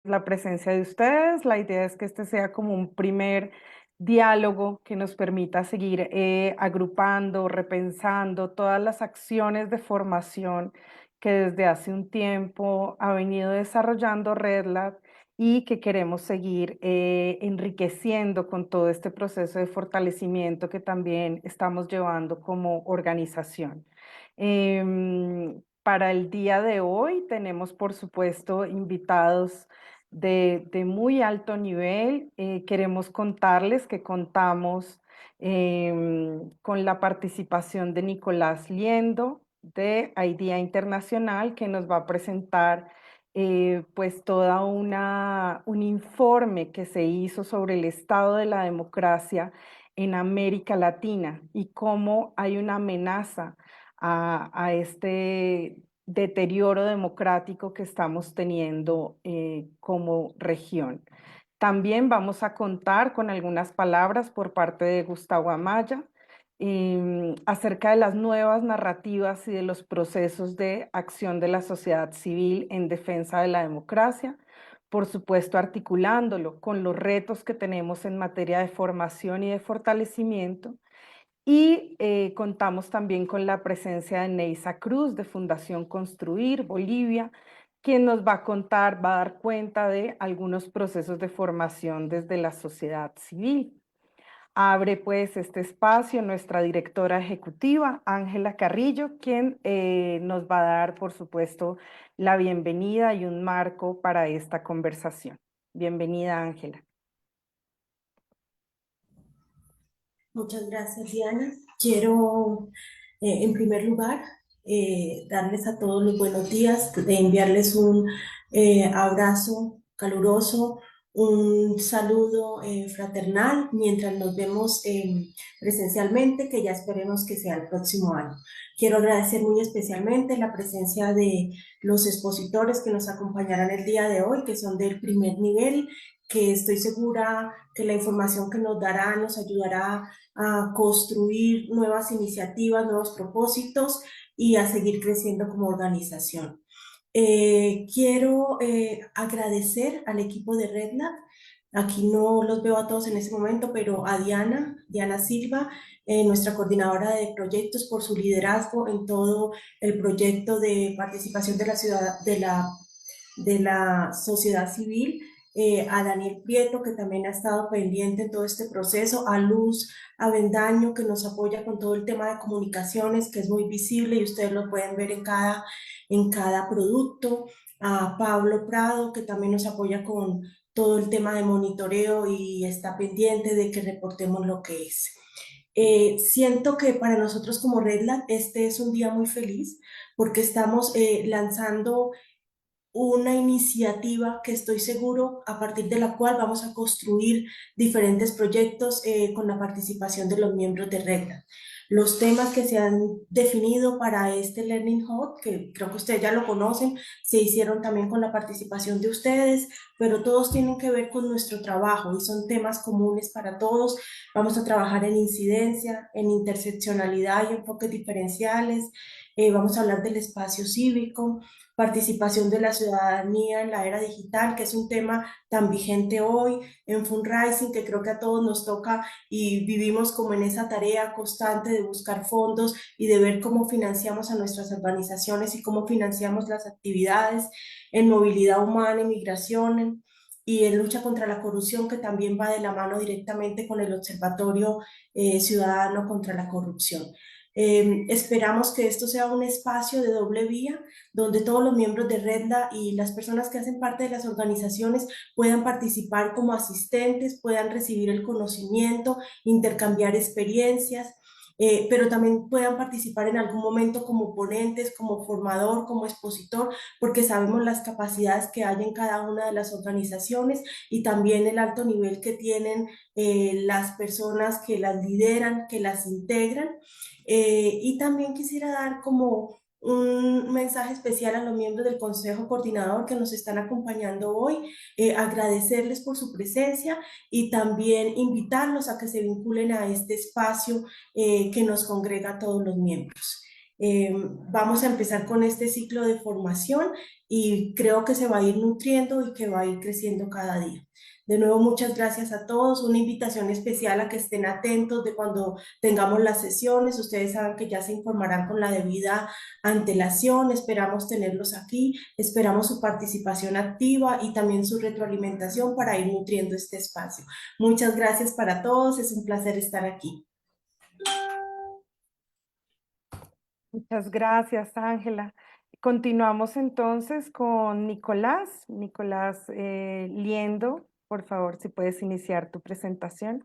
la presencia de ustedes. La idea es que este sea como un primer diálogo que nos permita seguir agrupando, repensando todas las acciones de formación que desde hace un tiempo ha venido desarrollando RedLab y que queremos seguir enriqueciendo con todo este proceso de fortalecimiento que también estamos llevando como organización. Para el día de hoy tenemos, por supuesto, invitados de muy alto nivel. Queremos contarles que contamos con la participación de Nicolás Liendo de IDEA Internacional, que nos va a presentar pues toda un informe que se hizo sobre el estado de la democracia en América Latina y cómo hay una amenaza a este deterioro democrático que estamos teniendo como región. También vamos a contar con algunas palabras por parte de Gustavo Amaya acerca de las nuevas narrativas y de los procesos de acción de la sociedad civil en defensa de la democracia, por supuesto articulándolo con los retos que tenemos en materia de formación y de fortalecimiento. Y contamos también con la presencia de Neisa Cruz de Fundación Construir Bolivia, quien nos va a contar, va a dar cuenta de algunos procesos de formación desde la sociedad civil. Abre pues este espacio nuestra directora ejecutiva, Ángela Carrillo, quien nos va a dar, por supuesto, la bienvenida y un marco para esta conversación. Bienvenida, Ángela. Muchas gracias, Diana. Quiero, en primer lugar, darles a todos los buenos días, de enviarles un abrazo caluroso, un saludo fraternal mientras nos vemos presencialmente, que ya esperemos que sea el próximo año. Quiero agradecer muy especialmente la presencia de los expositores que nos acompañarán el día de hoy, que son del primer nivel, que estoy segura que la información que nos dará nos ayudará a construir nuevas iniciativas, nuevos propósitos y a seguir creciendo como organización. Quiero agradecer al equipo de RedLab. Aquí no los veo a todos en este momento, pero a Diana Silva, nuestra coordinadora de proyectos, por su liderazgo en todo el proyecto de participación de la ciudad, de la sociedad civil, a Daniel Prieto, que también ha estado pendiente en todo este proceso, a Luz Avendaño, que nos apoya con todo el tema de comunicaciones, que es muy visible y ustedes lo pueden ver en cada producto, a Pablo Prado, que también nos apoya con todo el tema de monitoreo y está pendiente de que reportemos lo que es. Siento que para nosotros como Redland este es un día muy feliz porque estamos lanzando una iniciativa que estoy seguro a partir de la cual vamos a construir diferentes proyectos con la participación de los miembros de RECTA. Los temas que se han definido para este Learning Hub, que creo que ustedes ya lo conocen, se hicieron también con la participación de ustedes, pero todos tienen que ver con nuestro trabajo y son temas comunes para todos. Vamos a trabajar en incidencia, en interseccionalidad y enfoques diferenciales. Vamos a hablar del espacio cívico, participación de la ciudadanía en la era digital, que es un tema tan vigente hoy, en fundraising, que creo que a todos nos toca y vivimos como en esa tarea constante de buscar fondos y de ver cómo financiamos a nuestras organizaciones y cómo financiamos las actividades en movilidad humana, en migración, y en lucha contra la corrupción, que también va de la mano directamente con el Observatorio Ciudadano contra la Corrupción. Esperamos que esto sea un espacio de doble vía donde todos los miembros de Redla y las personas que hacen parte de las organizaciones puedan participar como asistentes, puedan recibir el conocimiento, intercambiar experiencias, pero también puedan participar en algún momento como ponentes, como formador, como expositor, porque sabemos las capacidades que hay en cada una de las organizaciones y también el alto nivel que tienen las personas que las lideran, que las integran. Y también quisiera dar como un mensaje especial a los miembros del Consejo Coordinador que nos están acompañando hoy, agradecerles por su presencia y también invitarlos a que se vinculen a este espacio que nos congrega a todos los miembros. Vamos a empezar con este ciclo de formación y creo que se va a ir nutriendo y que va a ir creciendo cada día. De nuevo, muchas gracias a todos. Una invitación especial a que estén atentos de cuando tengamos las sesiones. Ustedes saben que ya se informarán con la debida antelación. Esperamos tenerlos aquí. Esperamos su participación activa y también su retroalimentación para ir nutriendo este espacio. Muchas gracias para todos. Es un placer estar aquí. Muchas gracias, Ángela. Continuamos entonces con Nicolás. Nicolás Liendo, por favor, si puedes iniciar tu presentación.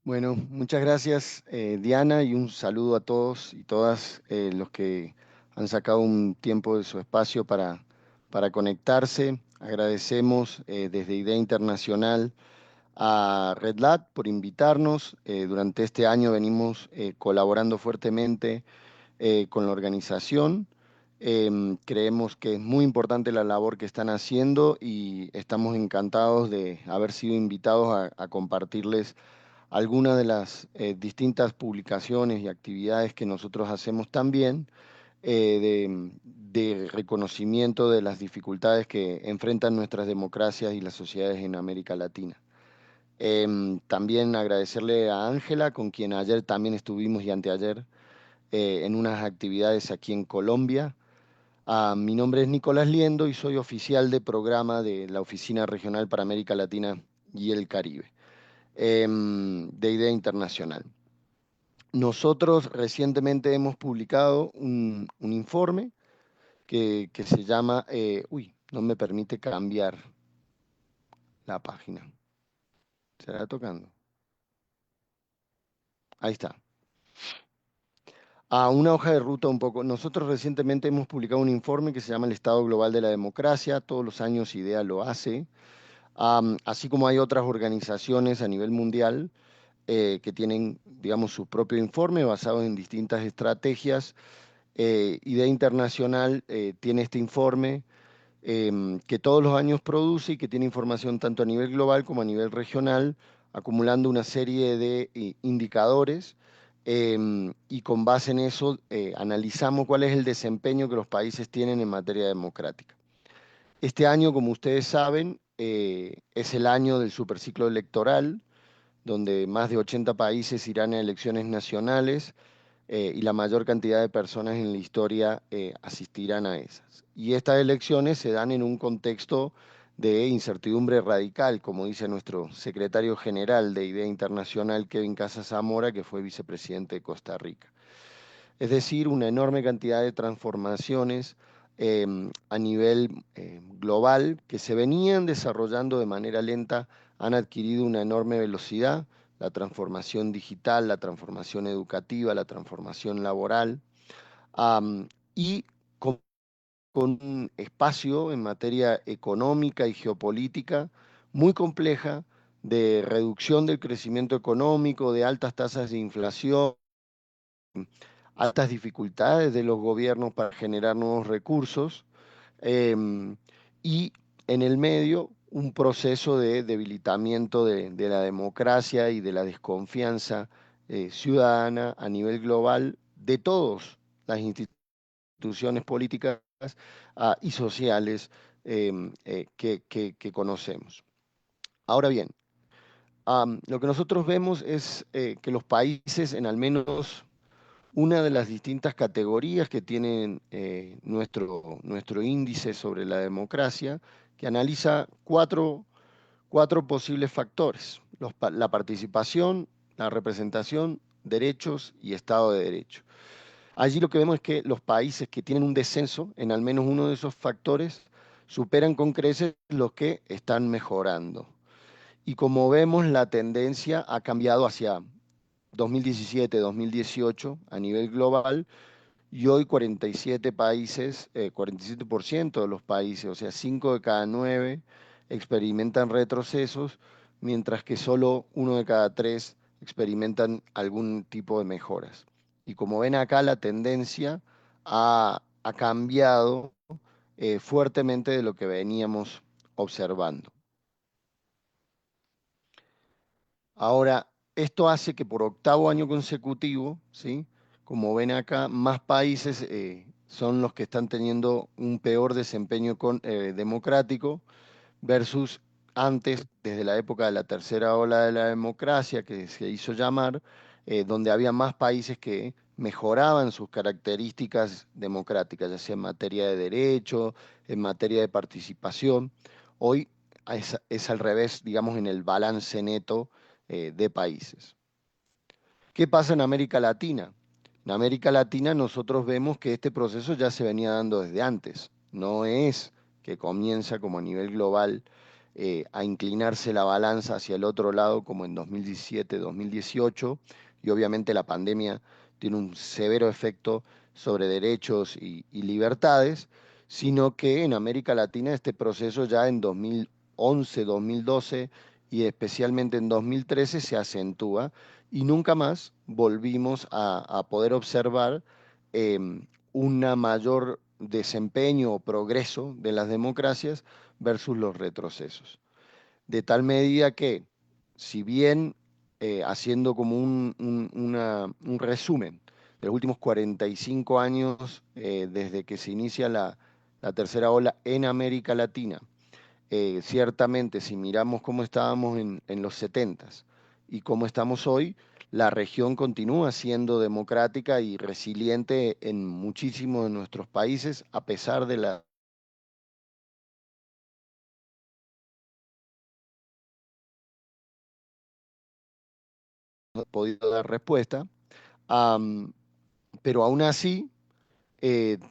Bueno, muchas gracias, Diana, y un saludo a todos y todas los que han sacado un tiempo de su espacio para conectarse. Agradecemos desde Idea Internacional a Red Lat por invitarnos. Durante este año venimos colaborando fuertemente con la organización. Creemos que es muy importante la labor que están haciendo y estamos encantados de haber sido invitados a compartirles algunas de las distintas publicaciones y actividades que nosotros hacemos también, de reconocimiento de las dificultades que enfrentan nuestras democracias y las sociedades en América Latina. También agradecerle a Ángela, con quien ayer también estuvimos y anteayer en unas actividades aquí en Colombia. Mi nombre es Nicolás Liendo y soy oficial de programa de la Oficina Regional para América Latina y el Caribe, de Idea Internacional. Nosotros recientemente hemos publicado un informe que se llama, no me permite cambiar la página. ¿Será tocando? Ahí está. Una hoja de ruta un poco. Nosotros recientemente hemos publicado un informe que se llama El Estado Global de la Democracia. Todos los años IDEA lo hace. Así como hay otras organizaciones a nivel mundial que tienen, digamos, su propio informe basado en distintas estrategias. Idea Internacional tiene este informe que todos los años produce y que tiene información tanto a nivel global como a nivel regional, acumulando una serie de indicadores, y con base en eso analizamos cuál es el desempeño que los países tienen en materia democrática. Este año, como ustedes saben, es el año del superciclo electoral, donde más de 80 países irán a elecciones nacionales y la mayor cantidad de personas en la historia asistirán a esas. Y estas elecciones se dan en un contexto de incertidumbre radical, como dice nuestro secretario general de Idea Internacional, Kevin Casas Zamora, que fue vicepresidente de Costa Rica. Es decir, una enorme cantidad de transformaciones a nivel global que se venían desarrollando de manera lenta, han adquirido una enorme velocidad: la transformación digital, la transformación educativa, la transformación laboral, y con un espacio en materia económica y geopolítica muy compleja, de reducción del crecimiento económico, de altas tasas de inflación, altas dificultades de los gobiernos para generar nuevos recursos, y en el medio un proceso de debilitamiento de la democracia y de la desconfianza ciudadana a nivel global de todas las instituciones políticas y sociales que conocemos. Ahora bien, lo que nosotros vemos es que los países, en al menos una de las distintas categorías que tienen nuestro índice sobre la democracia, que analiza cuatro posibles factores: la participación, la representación, derechos y Estado de Derecho. Allí lo que vemos es que los países que tienen un descenso en al menos uno de esos factores superan con creces los que están mejorando. Y como vemos, la tendencia ha cambiado hacia 2017, 2018 a nivel global, y hoy 47 países, 47% de los países, o sea, 5 de cada 9 experimentan retrocesos, mientras que solo 1 de cada 3 experimentan algún tipo de mejoras. Y como ven acá, la tendencia ha cambiado fuertemente de lo que veníamos observando. Ahora, esto hace que por octavo año consecutivo, ¿sí? Como ven acá, más países son los que están teniendo un peor desempeño democrático versus antes, desde la época de la tercera ola de la democracia, que se hizo llamar, donde había más países que mejoraban sus características democráticas, ya sea en materia de derecho, en materia de participación. Hoy es al revés, digamos, en el balance neto de países. ¿Qué pasa en América Latina? En América Latina nosotros vemos que este proceso ya se venía dando desde antes. No es que comienza como a nivel global a inclinarse la balanza hacia el otro lado como en 2017, 2018, y obviamente la pandemia tiene un severo efecto sobre derechos y libertades, sino que en América Latina este proceso ya en 2011, 2012 y especialmente en 2013 se acentúa y nunca más volvimos a poder observar una mayor desempeño o progreso de las democracias versus los retrocesos. De tal medida que, si bien haciendo como un resumen de los últimos 45 años desde que se inicia la tercera ola en América Latina, ciertamente, si miramos cómo estábamos en los 70 y cómo estamos hoy, la región continúa siendo democrática y resiliente en muchísimos de nuestros países, a pesar de la podido dar respuesta. Am, pero aún así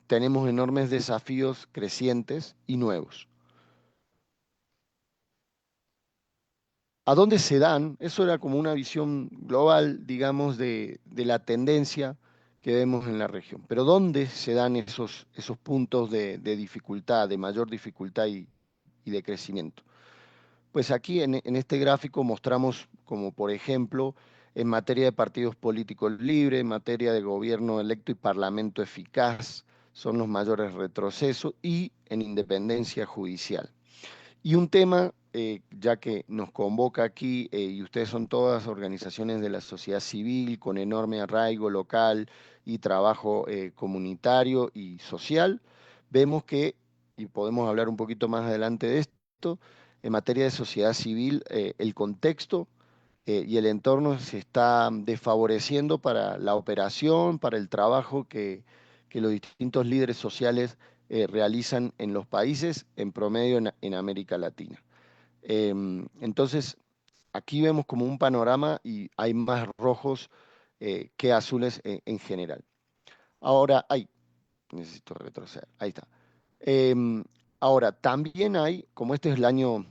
tenemos enormes desafíos crecientes y nuevos. ¿A dónde se dan? Eso era como una visión global, digamos, de la tendencia que vemos en la región. Pero ¿dónde se dan esos puntos de dificultad, de mayor dificultad y de crecimiento? Pues aquí en este gráfico mostramos como, por ejemplo, en materia de partidos políticos libres, en materia de gobierno electo y parlamento eficaz, son los mayores retrocesos, y en independencia judicial. Y un tema, ya que nos convoca aquí, y ustedes son todas organizaciones de la sociedad civil con enorme arraigo local y trabajo comunitario y social, vemos que, y podemos hablar un poquito más adelante de esto, en materia de sociedad civil, el contexto y el entorno se está desfavoreciendo para la operación, para el trabajo que los distintos líderes sociales realizan en los países, en promedio en América Latina. Entonces, aquí vemos como un panorama y hay más rojos que azules en general. Ahora, necesito retroceder, ahí está. Em, Ahora, también hay, como este es el año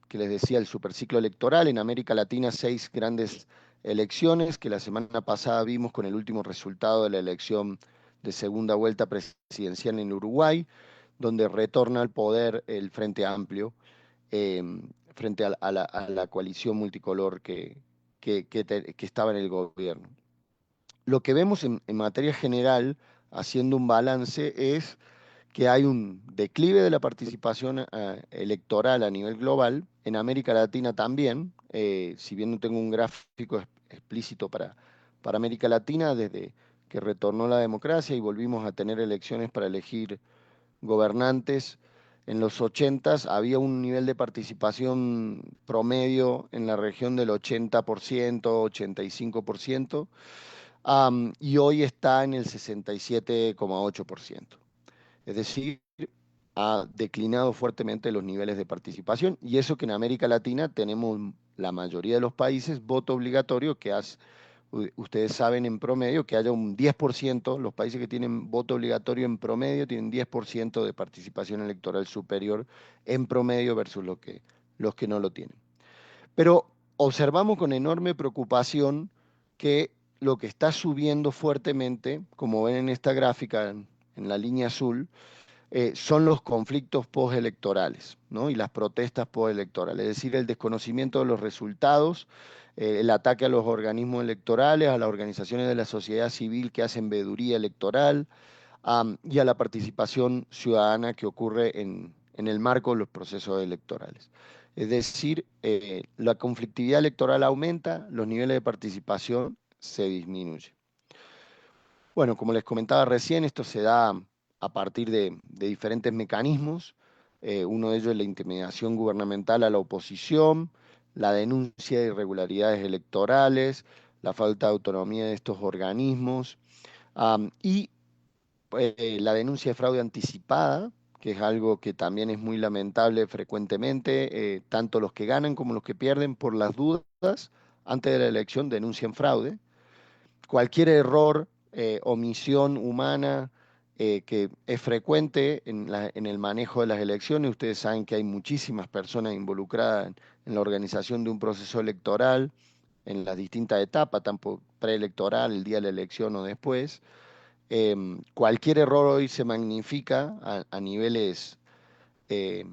que les decía, el superciclo electoral en América Latina, 6 grandes elecciones que la semana pasada vimos con el último resultado de la elección de segunda vuelta presidencial en Uruguay, donde retorna al poder el Frente Amplio eh, frente a la coalición multicolor que estaba en el gobierno. Lo que vemos en materia general, haciendo un balance, es que hay un declive de la participación electoral a nivel global, en América Latina también, si bien no tengo un gráfico explícito para América Latina, desde que retornó la democracia y volvimos a tener elecciones para elegir gobernantes. En los 80 había un nivel de participación promedio en la región del 80%, 85%, y hoy está en el 67,8%. Es decir, ha declinado fuertemente los niveles de participación, y eso que en América Latina tenemos la mayoría de los países voto obligatorio, que ustedes saben en promedio que haya un 10%, los países que tienen voto obligatorio en promedio tienen 10% de participación electoral superior en promedio versus los que no lo tienen. Pero observamos con enorme preocupación que lo que está subiendo fuertemente, como ven en esta gráfica en la línea azul, son los conflictos postelectorales, ¿no? Y las protestas postelectorales, es decir, el desconocimiento de los resultados, el ataque a los organismos electorales, a las organizaciones de la sociedad civil que hacen veeduría electoral, y a la participación ciudadana que ocurre en el marco de los procesos electorales. Es decir, la conflictividad electoral aumenta, los niveles de participación se disminuyen. Bueno, como les comentaba recién, esto se da a partir de diferentes mecanismos. Uno de ellos es la intimidación gubernamental a la oposición, la denuncia de irregularidades electorales, la falta de autonomía de estos organismos, y la denuncia de fraude anticipada, que es algo que también es muy lamentable frecuentemente, tanto los que ganan como los que pierden por las dudas antes de la elección denuncian fraude. Cualquier error, omisión humana que es frecuente en el manejo de las elecciones. Ustedes saben que hay muchísimas personas involucradas en la organización de un proceso electoral, en las distintas etapas, tanto preelectoral, el día de la elección o después. Cualquier error hoy se magnifica a niveles eh,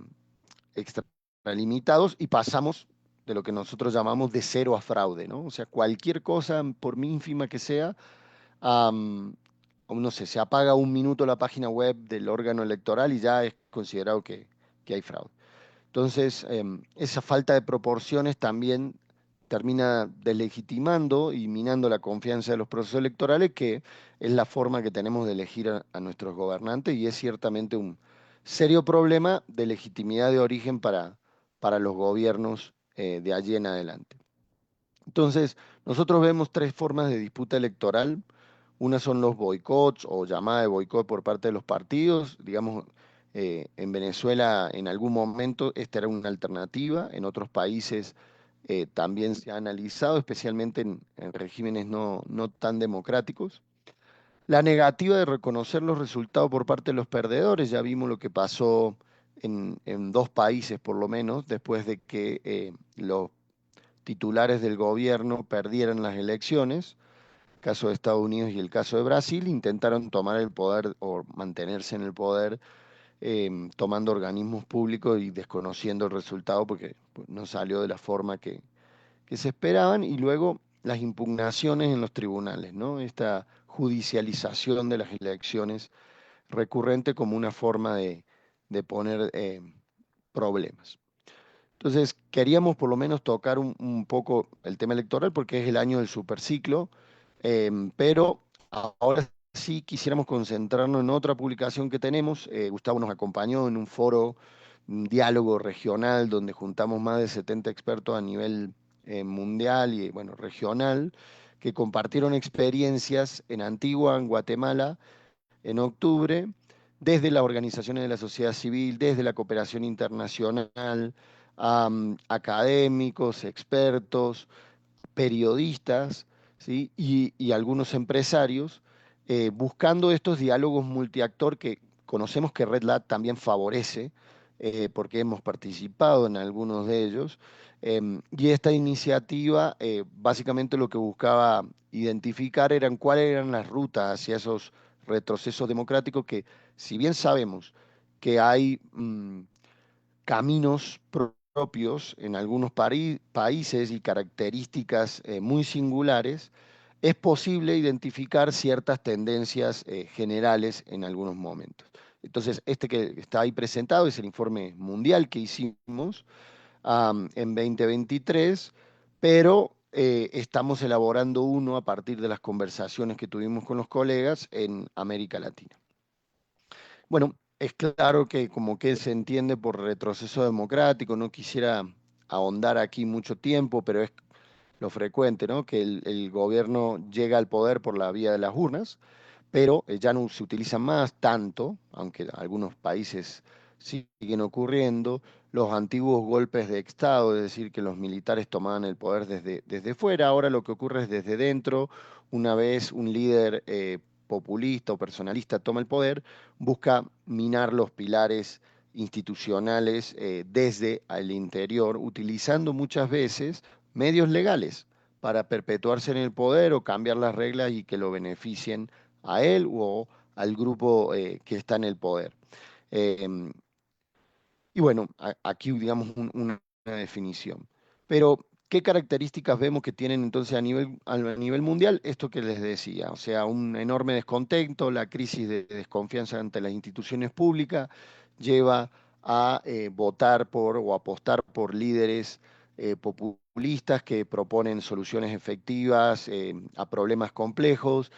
extralimitados y pasamos de lo que nosotros llamamos de cero a fraude, ¿no? O sea, cualquier cosa, por ínfima que sea, am, no sé, se apaga un minuto la página web del órgano electoral y ya es considerado que hay fraude. Entonces, esa falta de proporciones también termina deslegitimando y minando la confianza de los procesos electorales, que es la forma que tenemos de elegir a nuestros gobernantes y es ciertamente un serio problema de legitimidad de origen para los gobiernos de allí en adelante. Entonces, nosotros vemos tres formas de disputa electoral. Una son los boicots o llamada de boicot por parte de los partidos. Digamos, en Venezuela en algún momento esta era una alternativa. En otros países también se ha analizado, especialmente en regímenes no tan democráticos. La negativa de reconocer los resultados por parte de los perdedores. Ya vimos lo que pasó en dos países, por lo menos, después de que los titulares del gobierno perdieran las elecciones, el caso de Estados Unidos y el caso de Brasil, intentaron tomar el poder o mantenerse en el poder, tomando organismos públicos y desconociendo el resultado porque pues, no salió de la forma que se esperaban, y luego las impugnaciones en los tribunales, ¿no? Esta judicialización de las elecciones recurrente como una forma de poner problemas. Entonces, queríamos por lo menos tocar un poco el tema electoral porque es el año del superciclo, pero ahora sí quisiéramos concentrarnos en otra publicación que tenemos. Gustavo nos acompañó en un foro, un diálogo regional donde juntamos más de 70 expertos a nivel mundial y bueno, regional, que compartieron experiencias en Antigua, en Guatemala, en octubre, desde las organizaciones de la sociedad civil, desde la cooperación internacional, académicos, expertos, periodistas, ¿sí? Y algunos empresarios, buscando estos diálogos multiactor que conocemos que Red Lat también favorece, porque hemos participado en algunos de ellos. Y esta iniciativa básicamente lo que buscaba identificar eran cuáles eran las rutas hacia esos retrocesos democráticos que, si bien sabemos que hay caminos propios en algunos países y características muy singulares, es posible identificar ciertas tendencias generales en algunos momentos. Entonces, este que está ahí presentado es el informe mundial que hicimos en 2023, pero estamos elaborando uno a partir de las conversaciones que tuvimos con los colegas en América Latina. Bueno, es claro que como que se entiende por retroceso democrático, no quisiera ahondar aquí mucho tiempo, pero es lo frecuente, ¿no? Que el gobierno llega al poder por la vía de las urnas, pero ya no se utiliza más tanto, aunque algunos países siguen ocurriendo, los antiguos golpes de Estado, es decir, que los militares tomaban el poder desde fuera. Ahora lo que ocurre es desde dentro. Una vez un líder populista o personalista toma el poder, busca minar los pilares institucionales desde el interior, utilizando muchas veces medios legales para perpetuarse en el poder o cambiar las reglas y que lo beneficien a él o al grupo que está en el poder. Eh, y bueno, aquí digamos una definición. Pero, ¿qué características vemos que tienen entonces a nivel mundial? Esto que les decía, o sea, un enorme descontento, la crisis de desconfianza ante las instituciones públicas lleva a votar por o apostar por líderes populistas que proponen soluciones efectivas a problemas complejos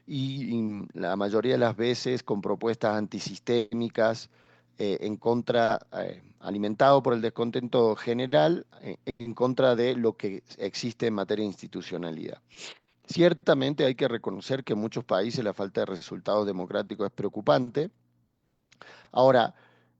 y la mayoría de las veces con propuestas antisistémicas en contra, alimentado por el descontento general, en contra de lo que existe en materia de institucionalidad. Ciertamente hay que reconocer que en muchos países la falta de resultados democráticos es preocupante. Ahora,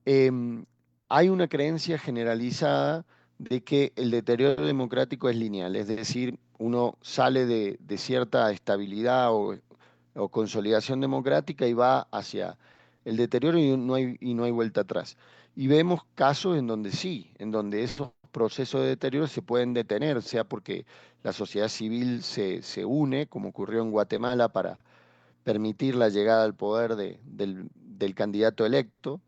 hay una creencia generalizada de que el deterioro democrático es lineal, es decir, uno sale de cierta estabilidad o consolidación democrática y va hacia el deterioro y no hay vuelta atrás. Y vemos casos en donde sí, en donde esos procesos de deterioro se pueden detener, sea porque la sociedad civil se une, como ocurrió en Guatemala, para permitir la llegada al poder del candidato electo,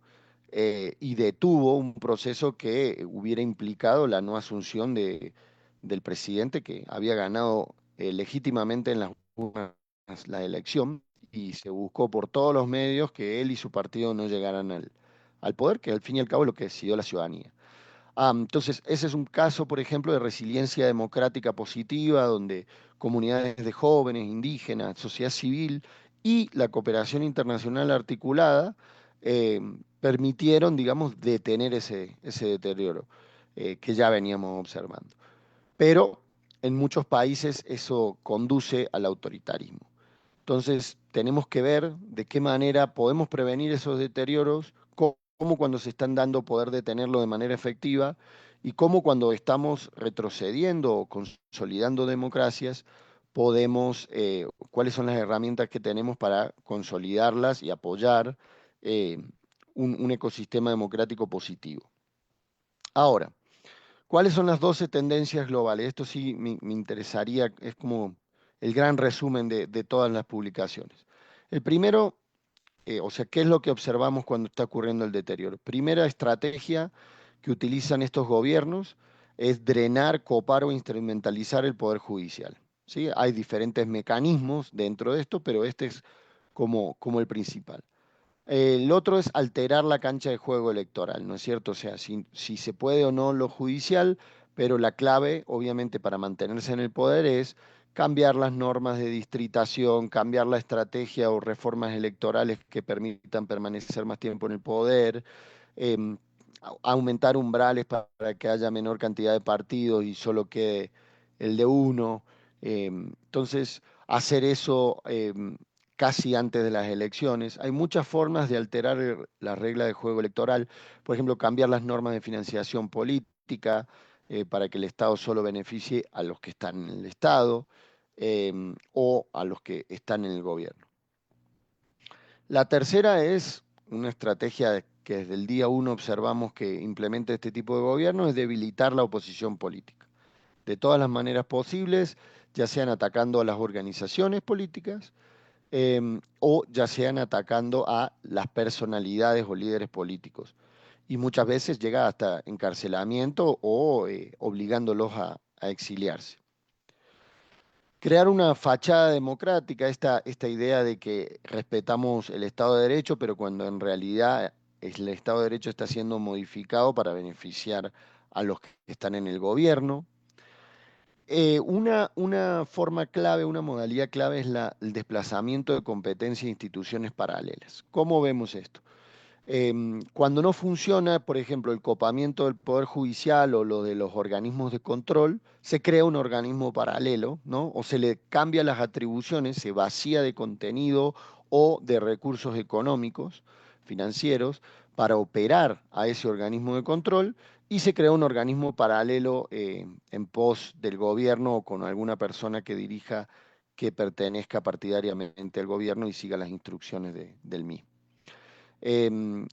y detuvo un proceso que hubiera implicado la no asunción del presidente que había ganado legítimamente en las urnas la elección y se buscó por todos los medios que él y su partido no llegaran al poder, que al fin y al cabo es lo que decidió la ciudadanía. Entonces, ese es un caso, por ejemplo, de resiliencia democrática positiva, donde comunidades de jóvenes, indígenas, sociedad civil y la cooperación internacional articulada eh, permitieron, digamos, detener ese deterioro que ya veníamos observando. Pero en muchos países eso conduce al autoritarismo. Entonces, tenemos que ver de qué manera podemos prevenir esos deterioros, cómo cuando se están dando poder detenerlo de manera efectiva y cómo cuando estamos retrocediendo o consolidando democracias, cuáles son las herramientas que tenemos para consolidarlas y apoyar eh, un ecosistema democrático positivo. Ahora, ¿cuáles son las 12 tendencias globales? Esto sí me interesaría, es como el gran resumen de todas las publicaciones. El primero, o sea, ¿qué es lo que observamos cuando está ocurriendo el deterioro? Primera estrategia que utilizan estos gobiernos es drenar, copar o instrumentalizar el poder judicial. ¿Sí? Hay diferentes mecanismos dentro de esto, pero este es como el principal. El otro es alterar la cancha de juego electoral, ¿no es cierto? O sea, si se puede o no lo judicial, pero la clave, obviamente, para mantenerse en el poder es cambiar las normas de distritación, cambiar la estrategia o reformas electorales que permitan permanecer más tiempo en el poder, em, aumentar umbrales para que haya menor cantidad de partidos y solo quede el de uno. Entonces, hacer eso casi antes de las elecciones. Hay muchas formas de alterar la regla de juego electoral, por ejemplo, cambiar las normas de financiación política para que el Estado solo beneficie a los que están en el Estado o a los que están en el gobierno. La tercera es una estrategia que desde el día uno observamos que implementa este tipo de gobierno, es debilitar la oposición política. De todas las maneras posibles, ya sean atacando a las organizaciones políticas, o ya sean atacando a las personalidades o líderes políticos. Y muchas veces llega hasta encarcelamiento o obligándolos a exiliarse. Crear una fachada democrática, esta idea de que respetamos el Estado de Derecho, pero cuando en realidad el Estado de Derecho está siendo modificado para beneficiar a los que están en el gobierno. Una forma clave, una modalidad clave es el desplazamiento de competencias e instituciones paralelas. ¿Cómo vemos esto? Cuando no funciona, por ejemplo, el copamiento del Poder Judicial o lo de los organismos de control, se crea un organismo paralelo, ¿no? O se le cambia las atribuciones, se vacía de contenido o de recursos económicos, financieros, para operar a ese organismo de control y se crea un organismo paralelo en pos del gobierno o con alguna persona que dirija, que pertenezca partidariamente al gobierno y siga las instrucciones del mismo. Em,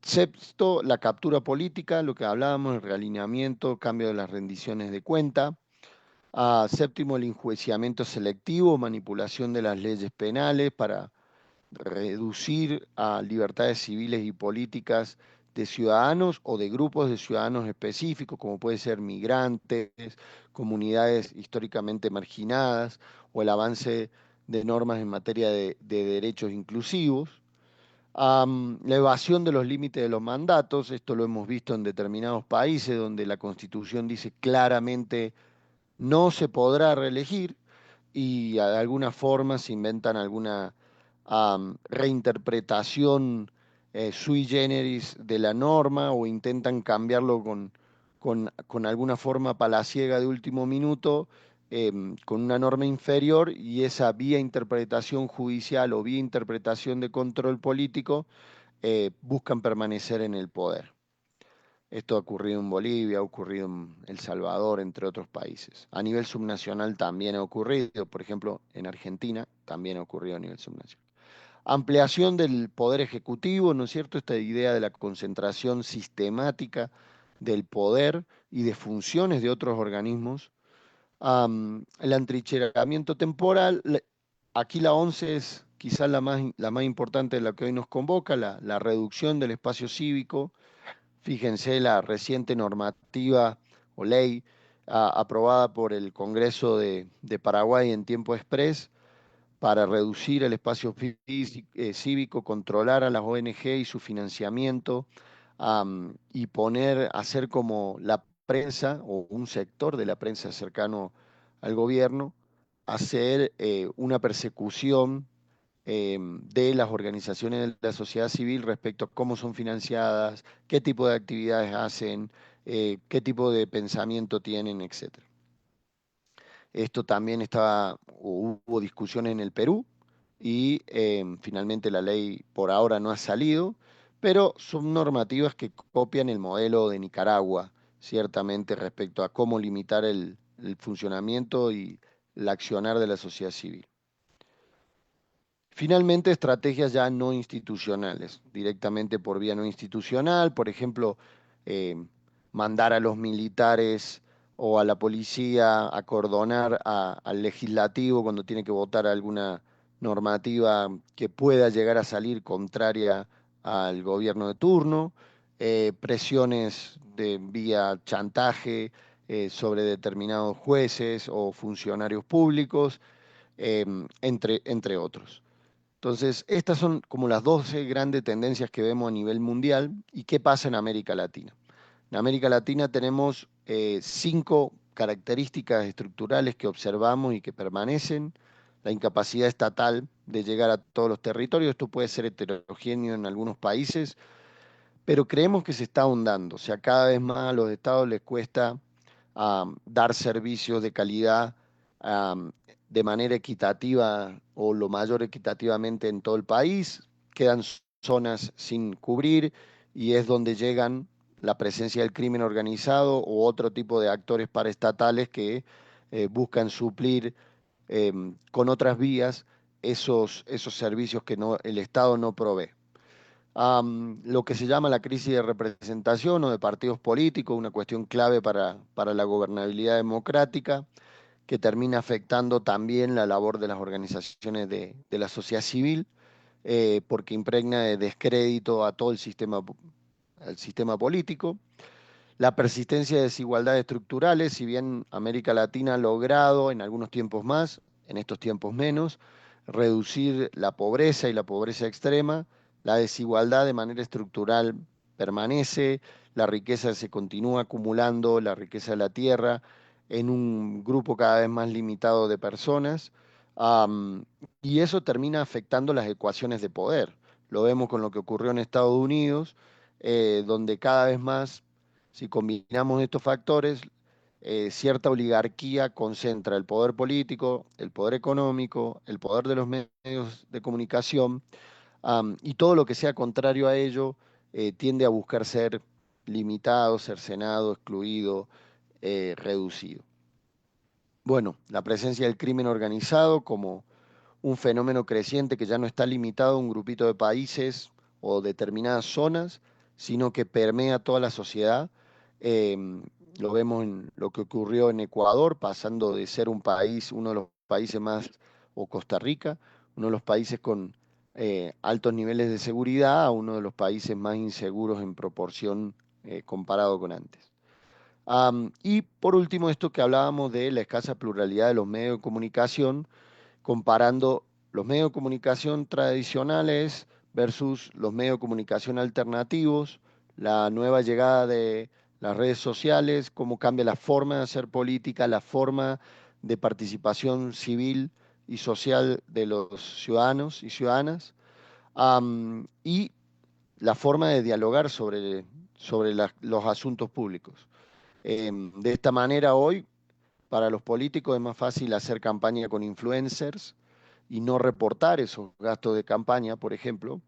Sexto, la captura política, lo que hablábamos, el realineamiento, cambio de las rendiciones de cuenta. Séptimo, el enjuiciamiento selectivo, manipulación de las leyes penales para reducir a libertades civiles y políticas de ciudadanos o de grupos de ciudadanos específicos, como puede ser migrantes, comunidades históricamente marginadas, o el avance de normas en materia de derechos inclusivos. La evasión de los límites de los mandatos, esto lo hemos visto en determinados países donde la Constitución dice claramente no se podrá reelegir y de alguna forma se inventan alguna reinterpretación sui generis de la norma o intentan cambiarlo con alguna forma palaciega de último minuto, con una norma inferior y esa vía interpretación judicial o vía interpretación de control político buscan permanecer en el poder. Esto ha ocurrido en Bolivia, ha ocurrido en El Salvador, entre otros países. A nivel subnacional también ha ocurrido, por ejemplo, en Argentina también ha ocurrido a nivel subnacional. Ampliación del poder ejecutivo, ¿no es cierto? Esta idea de la concentración sistemática del poder y de funciones de otros organismos. El entrincheramiento temporal, aquí la 11 es quizás la más importante de la que hoy nos convoca, la reducción del espacio cívico. Fíjense la reciente normativa o ley aprobada por el Congreso de Paraguay en tiempo express para reducir el espacio cívico, controlar a las ONG y su financiamiento, y hacer como la prensa o un sector de la prensa cercano al gobierno, hacer una persecución de las organizaciones de la sociedad civil respecto a cómo son financiadas, qué tipo de actividades hacen, qué tipo de pensamiento tienen, etcétera. Esto también hubo discusión en el Perú y finalmente la ley por ahora no ha salido, pero son normativas que copian el modelo de Nicaragua, ciertamente respecto a cómo limitar el funcionamiento y el accionar de la sociedad civil. Finalmente, estrategias ya no institucionales, directamente por vía no institucional, por ejemplo, eh, mandar a los militares o a la policía a acordonar al legislativo cuando tiene que votar alguna normativa que pueda llegar a salir contraria al gobierno de turno, presiones de vía chantaje sobre determinados jueces o funcionarios públicos, entre otros. Entonces, estas son como las 12 grandes tendencias que vemos a nivel mundial. ¿Y qué pasa en América Latina? En América Latina tenemos 5 características estructurales que observamos y que permanecen. La incapacidad estatal de llegar a todos los territorios. Esto puede ser heterogéneo en algunos países, pero creemos que se está ahondando. O sea, cada vez más a los estados les cuesta dar servicios de calidad am, de manera equitativa o lo mayor equitativamente en todo el país. Quedan zonas sin cubrir y es donde llegan la presencia del crimen organizado u otro tipo de actores paraestatales que buscan suplir con otras vías esos servicios que el Estado no provee. Lo que se llama la crisis de representación o de partidos políticos, una cuestión clave para la gobernabilidad democrática, que termina afectando también la labor de las organizaciones de la sociedad civil, porque impregna de descrédito a todo el sistema político. La persistencia de desigualdades estructurales, si bien América Latina ha logrado en algunos tiempos más, en estos tiempos menos, reducir la pobreza y la pobreza extrema, la desigualdad de manera estructural permanece, la riqueza se continúa acumulando, la riqueza de la tierra, en un grupo cada vez más limitado de personas, am, y eso termina afectando las ecuaciones de poder. Lo vemos con lo que ocurrió en Estados Unidos, donde cada vez más, si combinamos estos factores, cierta oligarquía concentra el poder político, el poder económico, el poder de los medios de comunicación, y todo lo que sea contrario a ello tiende a buscar ser limitado, cercenado, excluido, reducido. Bueno, la presencia del crimen organizado como un fenómeno creciente que ya no está limitado a un grupito de países o determinadas zonas, sino que permea toda la sociedad. Em, lo vemos en lo que ocurrió en Ecuador, pasando de ser un país, uno de los países más, o Costa Rica, uno de los países con altos niveles de seguridad, a uno de los países más inseguros en proporción comparado con antes. Y por último, esto que hablábamos de la escasa pluralidad de los medios de comunicación, comparando los medios de comunicación tradicionales versus los medios de comunicación alternativos, la nueva llegada de las redes sociales, cómo cambia la forma de hacer política, la forma de participación civil y social de los ciudadanos y ciudadanas, y la forma de dialogar sobre los asuntos públicos. De esta manera, hoy, para los políticos es más fácil hacer campaña con influencers y no reportar esos gastos de campaña, por ejemplo,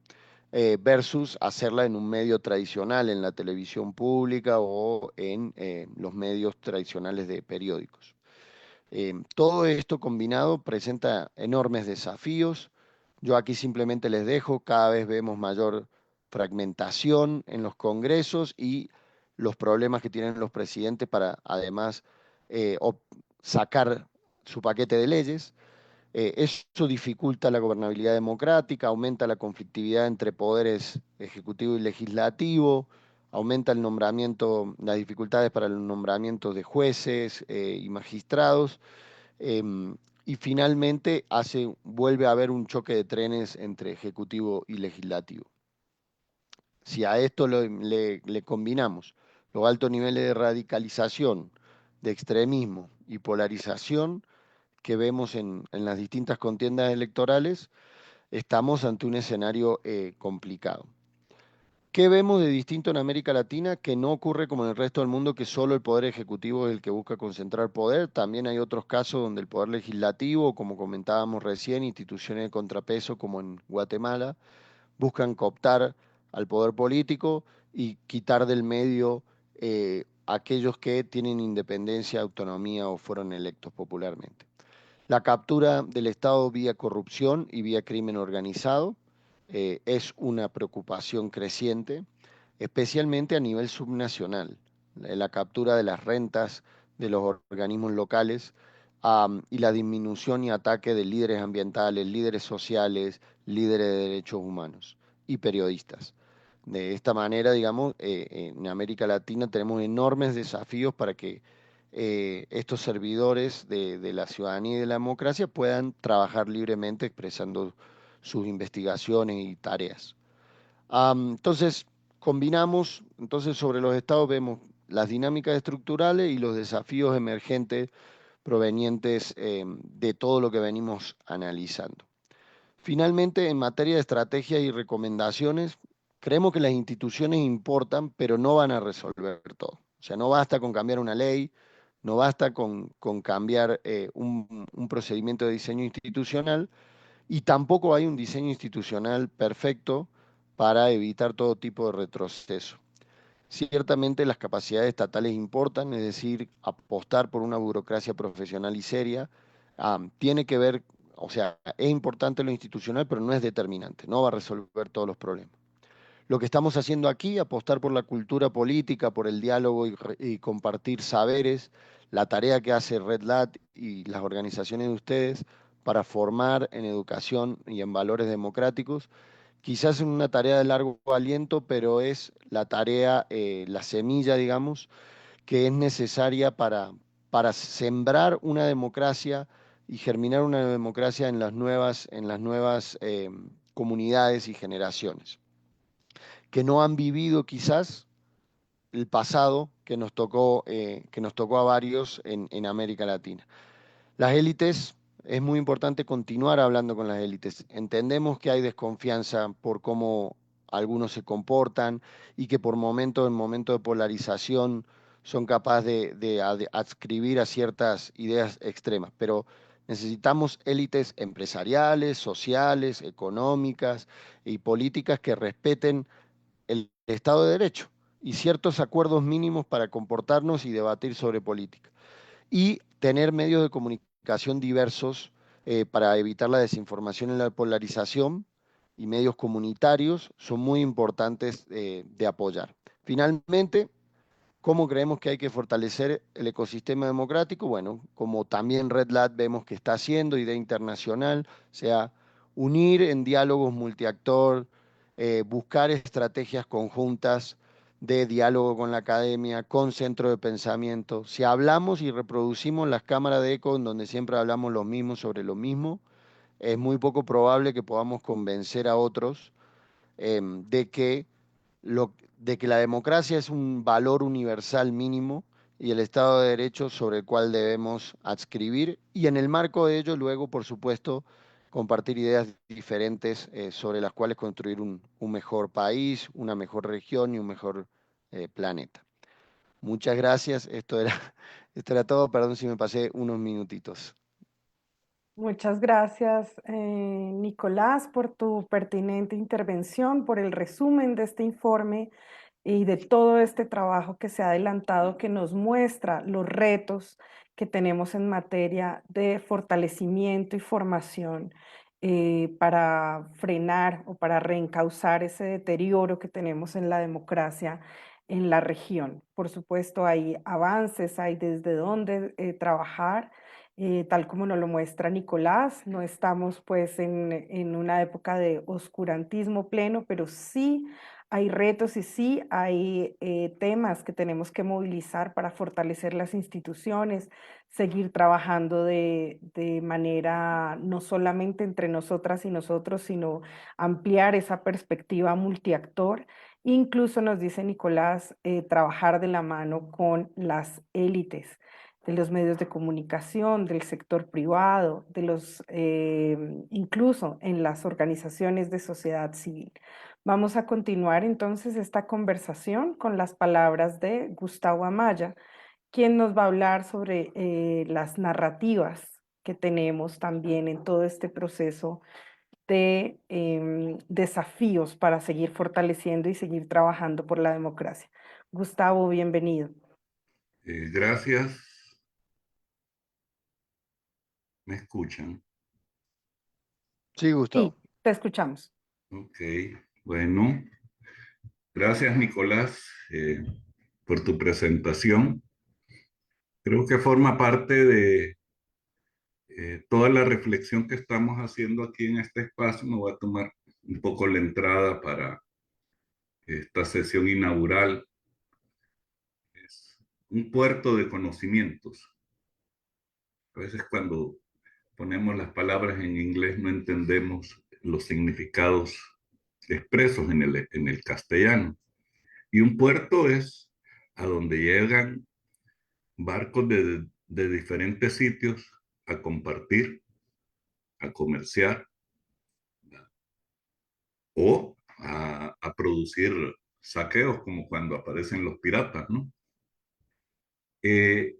versus hacerla en un medio tradicional, en la televisión pública o en los medios tradicionales de periódicos. Todo esto combinado presenta enormes desafíos. Yo aquí simplemente les dejo, cada vez vemos mayor fragmentación en los congresos y los problemas que tienen los presidentes para además sacar su paquete de leyes. Eso dificulta la gobernabilidad democrática, aumenta la conflictividad entre poderes ejecutivo y legislativo, aumenta el nombramiento, las dificultades para el nombramiento de jueces y magistrados, y finalmente vuelve a haber un choque de trenes entre ejecutivo y legislativo. Si a esto le combinamos los altos niveles de radicalización, de extremismo y polarización que vemos en las distintas contiendas electorales, estamos ante un escenario complicado. ¿Qué vemos de distinto en América Latina que no ocurre como en el resto del mundo, que solo el poder ejecutivo es el que busca concentrar poder? También hay otros casos donde el poder legislativo, como comentábamos recién, instituciones de contrapeso como en Guatemala, buscan cooptar al poder político y quitar del medio aquellos que tienen independencia, autonomía o fueron electos popularmente. La captura del Estado vía corrupción y vía crimen organizado es una preocupación creciente, especialmente a nivel subnacional. La captura de las rentas de los organismos locales, y la disminución y ataque de líderes ambientales, líderes sociales, líderes de derechos humanos y periodistas. De esta manera, digamos, en América Latina tenemos enormes desafíos para que estos servidores de la ciudadanía y de la democracia puedan trabajar libremente expresando sus investigaciones y tareas. Entonces, combinamos, entonces sobre los estados vemos las dinámicas estructurales y los desafíos emergentes provenientes de todo lo que venimos analizando. Finalmente, en materia de estrategias y recomendaciones, creemos que las instituciones importan, pero no van a resolver todo. O sea, no basta con cambiar una ley, no basta con cambiar un procedimiento de diseño institucional, y tampoco hay un diseño institucional perfecto para evitar todo tipo de retroceso. Ciertamente las capacidades estatales importan, es decir, apostar por una burocracia profesional y seria, tiene que ver, o sea, es importante lo institucional, pero no es determinante, no va a resolver todos los problemas. Lo que estamos haciendo aquí, apostar por la cultura política, por el diálogo y compartir saberes, la tarea que hace Red Lat y las organizaciones de ustedes para formar en educación y en valores democráticos, quizás en una tarea de largo aliento, pero es la tarea, la semilla, digamos, que es necesaria para sembrar una democracia y germinar una democracia en las nuevas comunidades y generaciones, que no han vivido quizás el pasado que nos tocó a varios en América Latina. Las élites, es muy importante continuar hablando con las élites. Entendemos que hay desconfianza por cómo algunos se comportan y que por momentos, en momentos de polarización, son capaces de adscribir a ciertas ideas extremas, pero necesitamos élites empresariales, sociales, económicas y políticas que respeten el Estado de Derecho y ciertos acuerdos mínimos para comportarnos y debatir sobre política. Y tener medios de comunicación diversos para evitar la desinformación y la polarización, y medios comunitarios son muy importantes de apoyar. Finalmente, ¿cómo creemos que hay que fortalecer el ecosistema democrático? Bueno, como también Red Lat vemos que está haciendo, idea internacional, o sea, unir en diálogos multiactor, buscar estrategias conjuntas de diálogo con la academia, con centro de pensamiento. Si hablamos y reproducimos las cámaras de eco en donde siempre hablamos lo mismo sobre lo mismo, es muy poco probable que podamos convencer a otros de que de que la democracia es un valor universal mínimo y el Estado de Derecho sobre el cual debemos adscribir y en el marco de ello luego, por supuesto, compartir ideas diferentes sobre las cuales construir un mejor país, una mejor región y un mejor planeta. Muchas gracias. Esto era todo. Perdón si me pasé unos minutitos. Muchas gracias, Nicolás, por tu pertinente intervención, por el resumen de este informe y de todo este trabajo que se ha adelantado, que nos muestra los retos que tenemos en materia de fortalecimiento y formación para frenar o para reencauzar ese deterioro que tenemos en la democracia en la región. Por supuesto, hay avances, hay desde dónde trabajar. Tal como nos lo muestra Nicolás, no estamos pues en una época de oscurantismo pleno, pero sí hay retos y sí hay temas que tenemos que movilizar para fortalecer las instituciones, seguir trabajando de manera no solamente entre nosotras y nosotros, sino ampliar esa perspectiva multiactor. Incluso nos dice Nicolás, trabajar de la mano con las élites de los medios de comunicación, del sector privado, de incluso en las organizaciones de sociedad civil. Vamos a continuar entonces esta conversación con las palabras de Gustavo Amaya, quien nos va a hablar sobre las narrativas que tenemos también en todo este proceso de desafíos para seguir fortaleciendo y seguir trabajando por la democracia. Gustavo, bienvenido. Gracias. ¿Me escuchan? Sí, Gustavo. Sí, te escuchamos. Ok. Bueno, gracias, Nicolás, por tu presentación. Creo que forma parte de toda la reflexión que estamos haciendo aquí en este espacio. Me voy a tomar un poco la entrada para esta sesión inaugural. Es un puerto de conocimientos. A veces cuando ponemos las palabras en inglés no entendemos los significados expresos en el castellano. Y un puerto es a donde llegan barcos de diferentes sitios a compartir, a comerciar o a producir saqueos, como cuando aparecen los piratas, ¿no? Eh,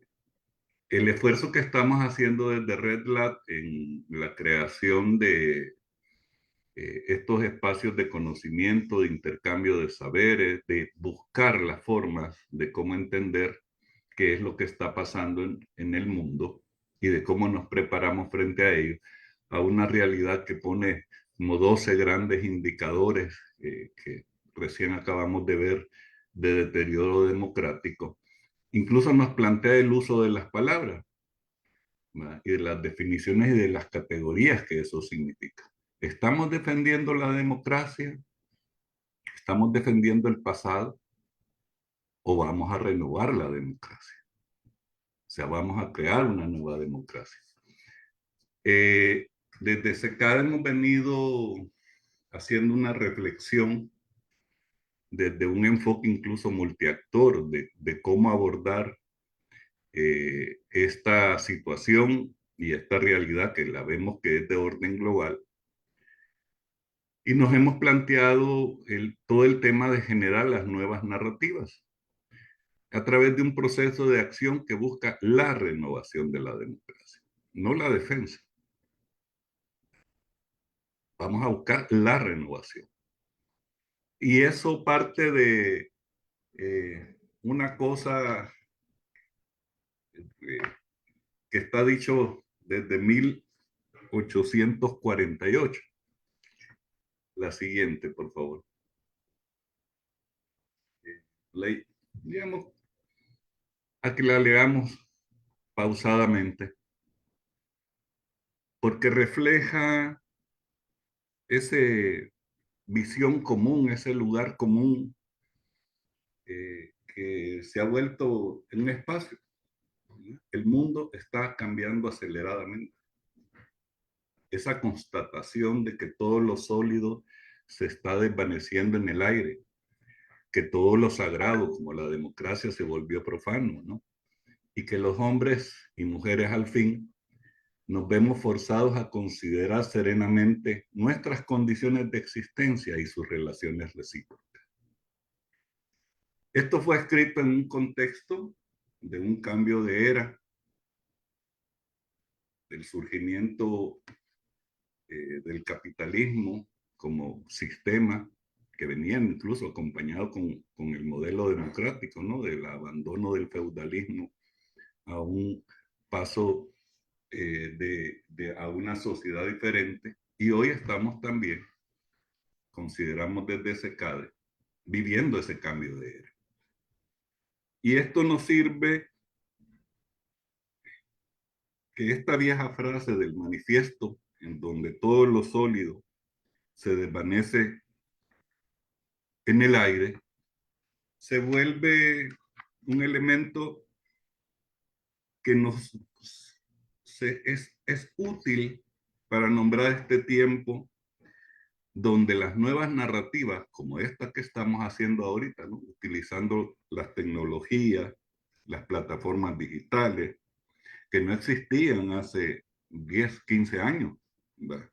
el esfuerzo que estamos haciendo desde Red Lab en la creación de estos espacios de conocimiento, de intercambio de saberes, de buscar las formas de cómo entender qué es lo que está pasando en el mundo y de cómo nos preparamos frente a ello, a una realidad que pone como 12 grandes indicadores que recién acabamos de ver de deterioro democrático. Incluso nos plantea el uso de las palabras, ¿verdad? Y de las definiciones y de las categorías que eso significa. ¿Estamos defendiendo la democracia? ¿Estamos defendiendo el pasado? ¿O vamos a renovar la democracia? O sea, vamos a crear una nueva democracia. Desde SECAD hemos venido haciendo una reflexión desde un enfoque incluso multiactor de cómo abordar esta situación y esta realidad que la vemos que es de orden global. Y nos hemos planteado todo el tema de generar las nuevas narrativas a través de un proceso de acción que busca la renovación de la democracia, no la defensa. Vamos a buscar la renovación. Y eso parte de una cosa eh, que está dicho desde 1848. La siguiente, por favor. Digamos, a que la leamos pausadamente, porque refleja ese visión común, ese lugar común que se ha vuelto en un espacio. El mundo está cambiando aceleradamente. Esa constatación de que todo lo sólido se está desvaneciendo en el aire, que todo lo sagrado, como la democracia, se volvió profano, ¿no? Y que los hombres y mujeres al fin nos vemos forzados a considerar serenamente nuestras condiciones de existencia y sus relaciones recíprocas. Esto fue escrito en un contexto de un cambio de era, del surgimiento del capitalismo como sistema que venía incluso acompañado con el modelo democrático, ¿no? Del abandono del feudalismo a un paso a una sociedad diferente. Y hoy estamos también, consideramos desde ese CADE, viviendo ese cambio de era. Y esto nos sirve que esta vieja frase del manifiesto, en donde todo lo sólido se desvanece en el aire, se vuelve un elemento que es útil para nombrar este tiempo donde las nuevas narrativas, como esta que estamos haciendo ahorita, ¿no? Utilizando las tecnologías, las plataformas digitales, que no existían hace 10, 15 años, ¿verdad?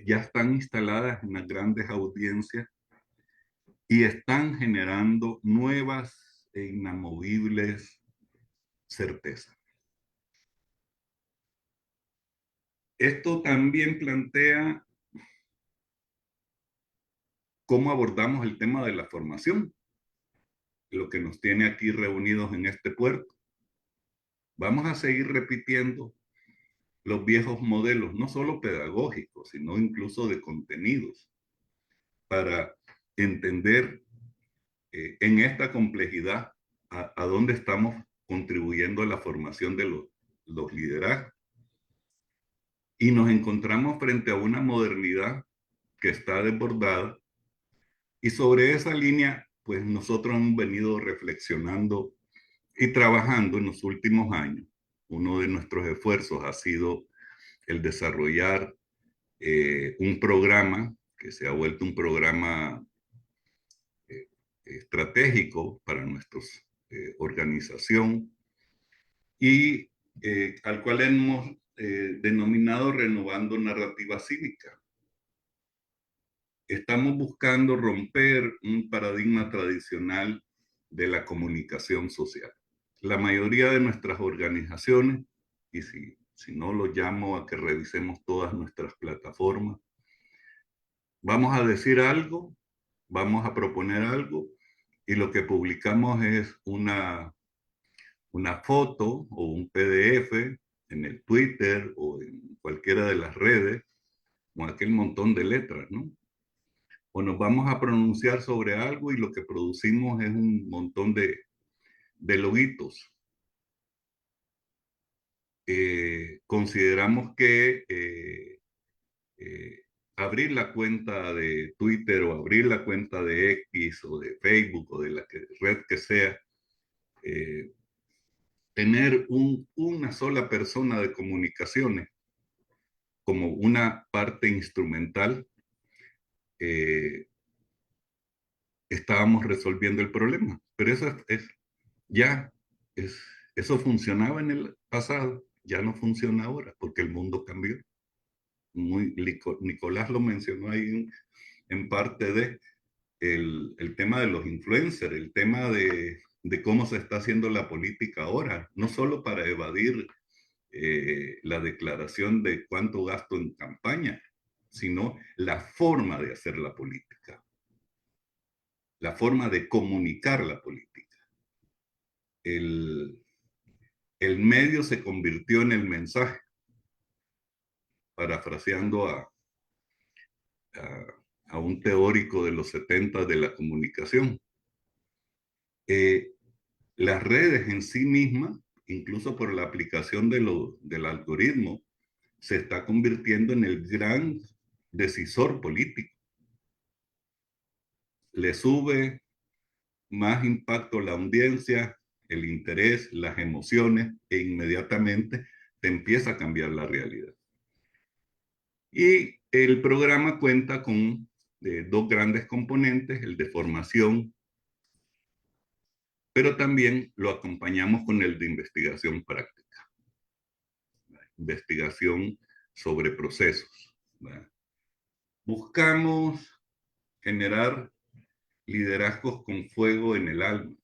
Ya están instaladas en las grandes audiencias y están generando nuevas e inamovibles certezas. Esto también plantea cómo abordamos el tema de la formación, lo que nos tiene aquí reunidos en este puerto. Vamos a seguir repitiendo los viejos modelos, no solo pedagógicos, sino incluso de contenidos, para entender en esta complejidad a dónde estamos contribuyendo a la formación de los liderazgos. Y nos encontramos frente a una modernidad que está desbordada, y sobre esa línea, pues nosotros hemos venido reflexionando y trabajando en los últimos años. Uno de nuestros esfuerzos ha sido el desarrollar un programa que se ha vuelto un programa estratégico para nuestra organización y al cual hemos denominado Renovando Narrativa Cívica. Estamos buscando romper un paradigma tradicional de la comunicación social. La mayoría de nuestras organizaciones, y si no lo llamo a que revisemos todas nuestras plataformas, vamos a decir algo, vamos a proponer algo, y lo que publicamos es una foto o un PDF en el Twitter o en cualquiera de las redes, con aquel montón de letras, ¿no? O nos vamos a pronunciar sobre algo y lo que producimos es un montón de loguitos. Consideramos que abrir la cuenta de Twitter o abrir la cuenta de X o de Facebook o de la red que sea, tener una sola persona de comunicaciones como una parte instrumental, estábamos resolviendo el problema. Pero eso funcionaba en el pasado, ya no funciona ahora porque el mundo cambió. Nicolás lo mencionó ahí en parte de el tema de los influencers, el tema de cómo se está haciendo la política ahora, no solo para evadir la declaración de cuánto gasto en campaña, sino la forma de hacer la política, la forma de comunicar la política. El medio se convirtió en el mensaje, parafraseando a un teórico de los 70 de la comunicación. Las redes en sí mismas, incluso por la aplicación del algoritmo, se está convirtiendo en el gran decisor político. Le sube más impacto a la audiencia, el interés, las emociones, e inmediatamente te empieza a cambiar la realidad. Y el programa cuenta con de dos grandes componentes, el de formación, pero también lo acompañamos con el de investigación práctica, investigación sobre procesos, ¿verdad? Buscamos generar liderazgos con fuego en el alma.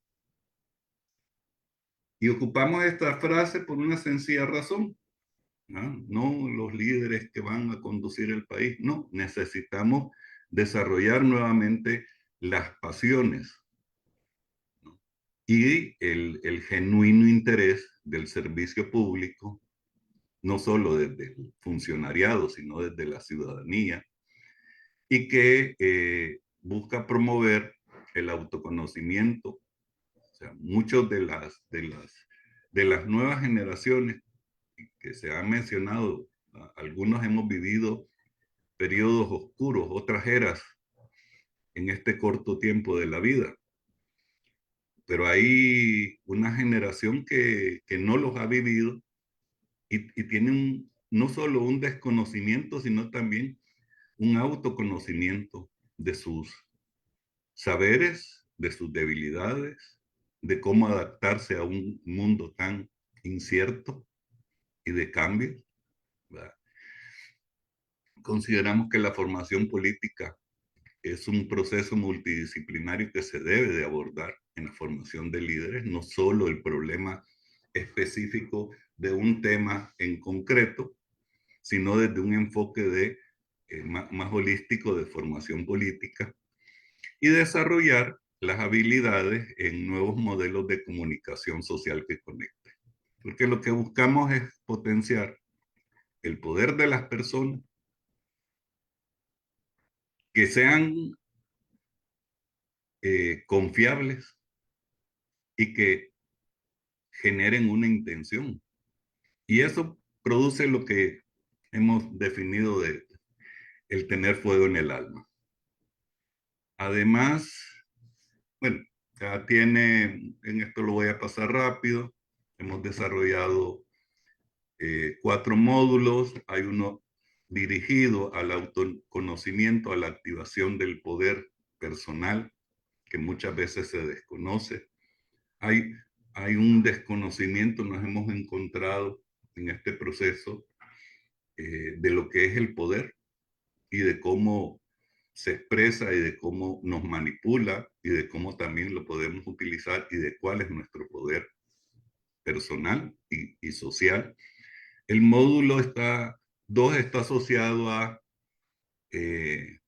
Y ocupamos esta frase por una sencilla razón. No los líderes que van a conducir el país, no, necesitamos desarrollar nuevamente las pasiones, ¿no? Y el genuino interés del servicio público, no solo desde el funcionariado, sino desde la ciudadanía, y que busca promover el autoconocimiento. O sea, muchos de las nuevas generaciones que se han mencionado, algunos hemos vivido periodos oscuros, otras eras en este corto tiempo de la vida. Pero hay una generación que no los ha vivido y tienen no solo un desconocimiento, sino también un autoconocimiento de sus saberes, de sus debilidades, de cómo adaptarse a un mundo tan incierto y de cambio, ¿verdad? Consideramos que la formación política es un proceso multidisciplinario que se debe de abordar en la formación de líderes, no solo el problema específico de un tema en concreto, sino desde un enfoque más holístico de formación política y desarrollar las habilidades en nuevos modelos de comunicación social que conecten. Porque lo que buscamos es potenciar el poder de las personas, que sean confiables y que generen una intención. Y eso produce lo que hemos definido de el tener fuego en el alma. Además, bueno, ya tiene, en esto lo voy a pasar rápido, hemos desarrollado 4 módulos, hay uno dirigido al autoconocimiento, a la activación del poder personal, que muchas veces se desconoce. Hay un desconocimiento, nos hemos encontrado en este proceso de lo que es el poder y de cómo se expresa y de cómo nos manipula y de cómo también lo podemos utilizar y de cuál es nuestro poder personal y social. El módulo 2 está asociado a qué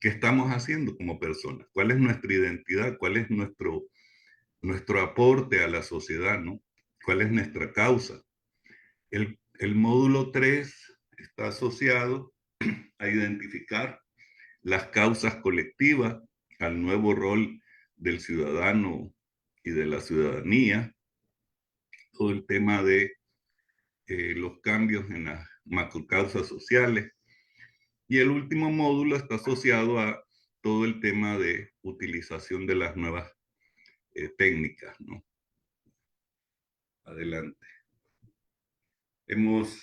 estamos haciendo como personas, cuál es nuestra identidad, cuál es nuestro aporte a la sociedad, ¿no? ¿Cuál es nuestra causa? El módulo 3 está asociado a identificar las causas colectivas, al nuevo rol del ciudadano y de la ciudadanía, todo el tema de los cambios en las macrocausas sociales. Y el último módulo está asociado a todo el tema de utilización de las nuevas técnicas, ¿no? Adelante. Hemos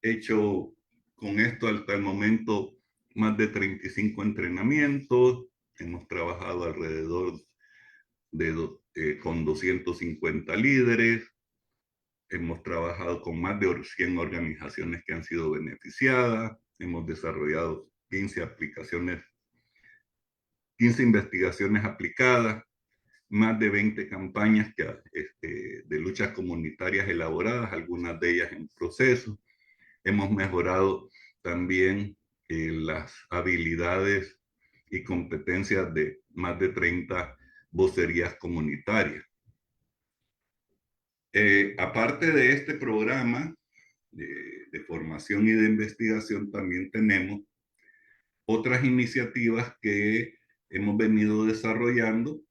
hecho con esto hasta el momento más de 35 entrenamientos. Hemos trabajado alrededor con 250 líderes. Hemos trabajado con más de 100 organizaciones que han sido beneficiadas. Hemos desarrollado 15 aplicaciones, 15 investigaciones aplicadas, más de 20 campañas de luchas comunitarias elaboradas, algunas de ellas en proceso. Hemos mejorado también las habilidades y competencias de más de 30 vocerías comunitarias. Aparte de este programa de formación y de investigación, también tenemos otras iniciativas que hemos venido desarrollando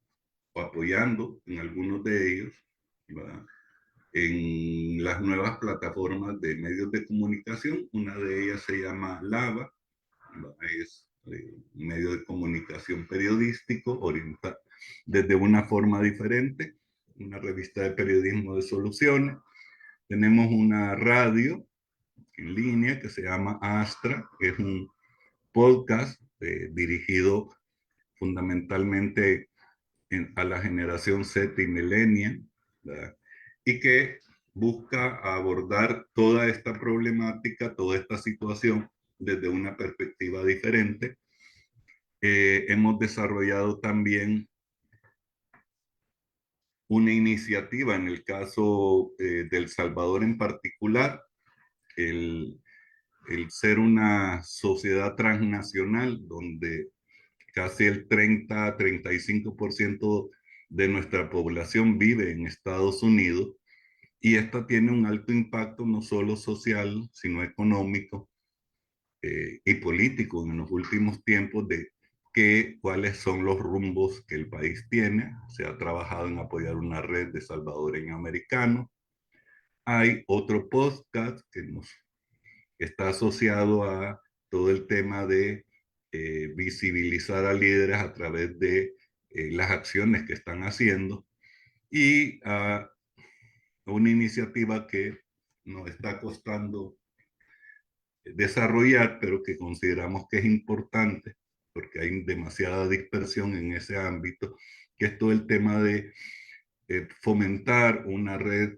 o apoyando en algunos de ellos, ¿verdad? En las nuevas plataformas de medios de comunicación. Una de ellas se llama Lava, es un medio de comunicación periodístico orientado desde una forma diferente, una revista de periodismo de soluciones. Tenemos una radio en línea que se llama Astra, que es un podcast dirigido fundamentalmente a la generación Z y millennial, ¿verdad? Y que busca abordar toda esta problemática, toda esta situación desde una perspectiva diferente. Hemos desarrollado también una iniciativa en el caso de El Salvador en particular, el ser una sociedad transnacional donde casi el 30-35% de nuestra población vive en Estados Unidos, y esta tiene un alto impacto no solo social, sino económico y político en los últimos tiempos de cuáles son los rumbos que el país tiene. Se ha trabajado en apoyar una red de salvadoreños americanos. Hay otro podcast que está asociado a todo el tema de visibilizar a líderes a través de las acciones que están haciendo, y a una iniciativa que nos está costando desarrollar, pero que consideramos que es importante porque hay demasiada dispersión en ese ámbito, que es todo el tema de fomentar una red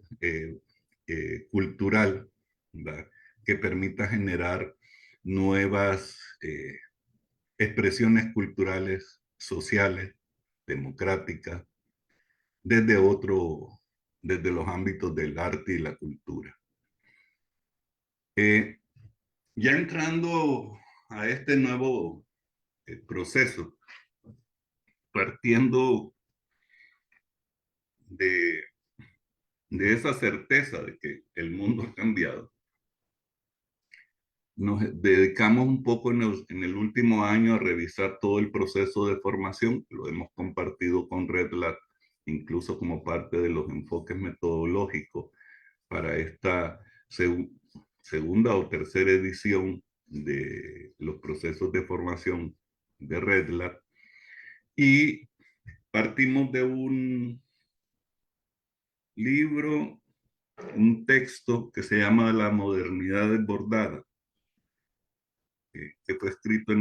cultural, ¿verdad?, que permita generar nuevas expresiones culturales, sociales, democráticas, desde desde los ámbitos del arte y la cultura. Ya entrando a este nuevo proceso, partiendo de, de esa certeza de que el mundo ha cambiado, nos dedicamos un poco en el último año a revisar todo el proceso de formación. Lo hemos compartido con RedLab, incluso como parte de los enfoques metodológicos para esta segunda o tercera edición de los procesos de formación de RedLab. Y partimos de un libro, un texto que se llama La modernidad desbordada, que fue escrito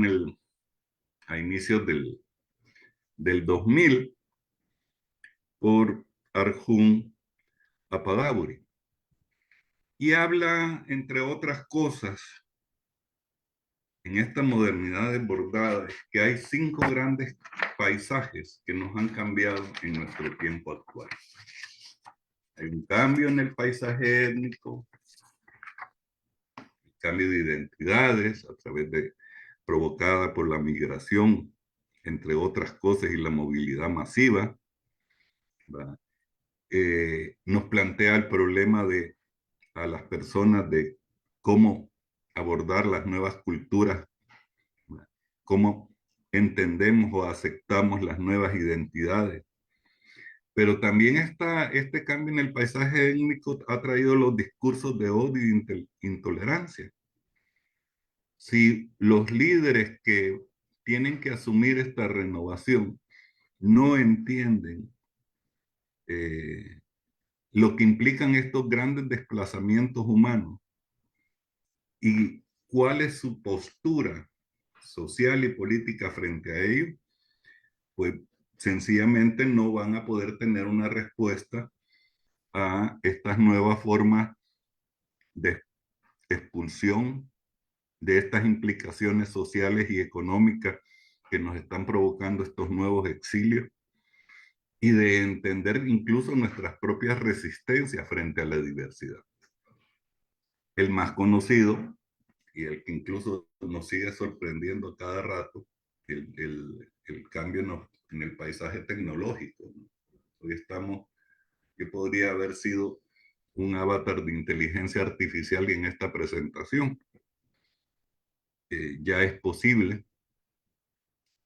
a inicios del 2000 por Arjun Apadauri. Y habla, entre otras cosas, en esta modernidad desbordada, que hay 5 grandes paisajes que nos han cambiado en nuestro tiempo actual. Hay un cambio en el paisaje étnico, cambio de identidades a través provocada por la migración, entre otras cosas, y la movilidad masiva. Nos plantea el problema a las personas de cómo abordar las nuevas culturas, ¿verdad?, cómo entendemos o aceptamos las nuevas identidades. Pero también este cambio en el paisaje étnico ha traído los discursos de odio e intolerancia. Si los líderes que tienen que asumir esta renovación no entienden lo que implican estos grandes desplazamientos humanos y cuál es su postura social y política frente a ello, pues sencillamente no van a poder tener una respuesta a estas nuevas formas de expulsión, de estas implicaciones sociales y económicas que nos están provocando estos nuevos exilios, y de entender incluso nuestras propias resistencias frente a la diversidad. El más conocido, y el que incluso nos sigue sorprendiendo cada rato, el cambio en el paisaje tecnológico, ¿no? Hoy estamos, que podría haber sido un avatar de inteligencia artificial en esta presentación. Ya es posible,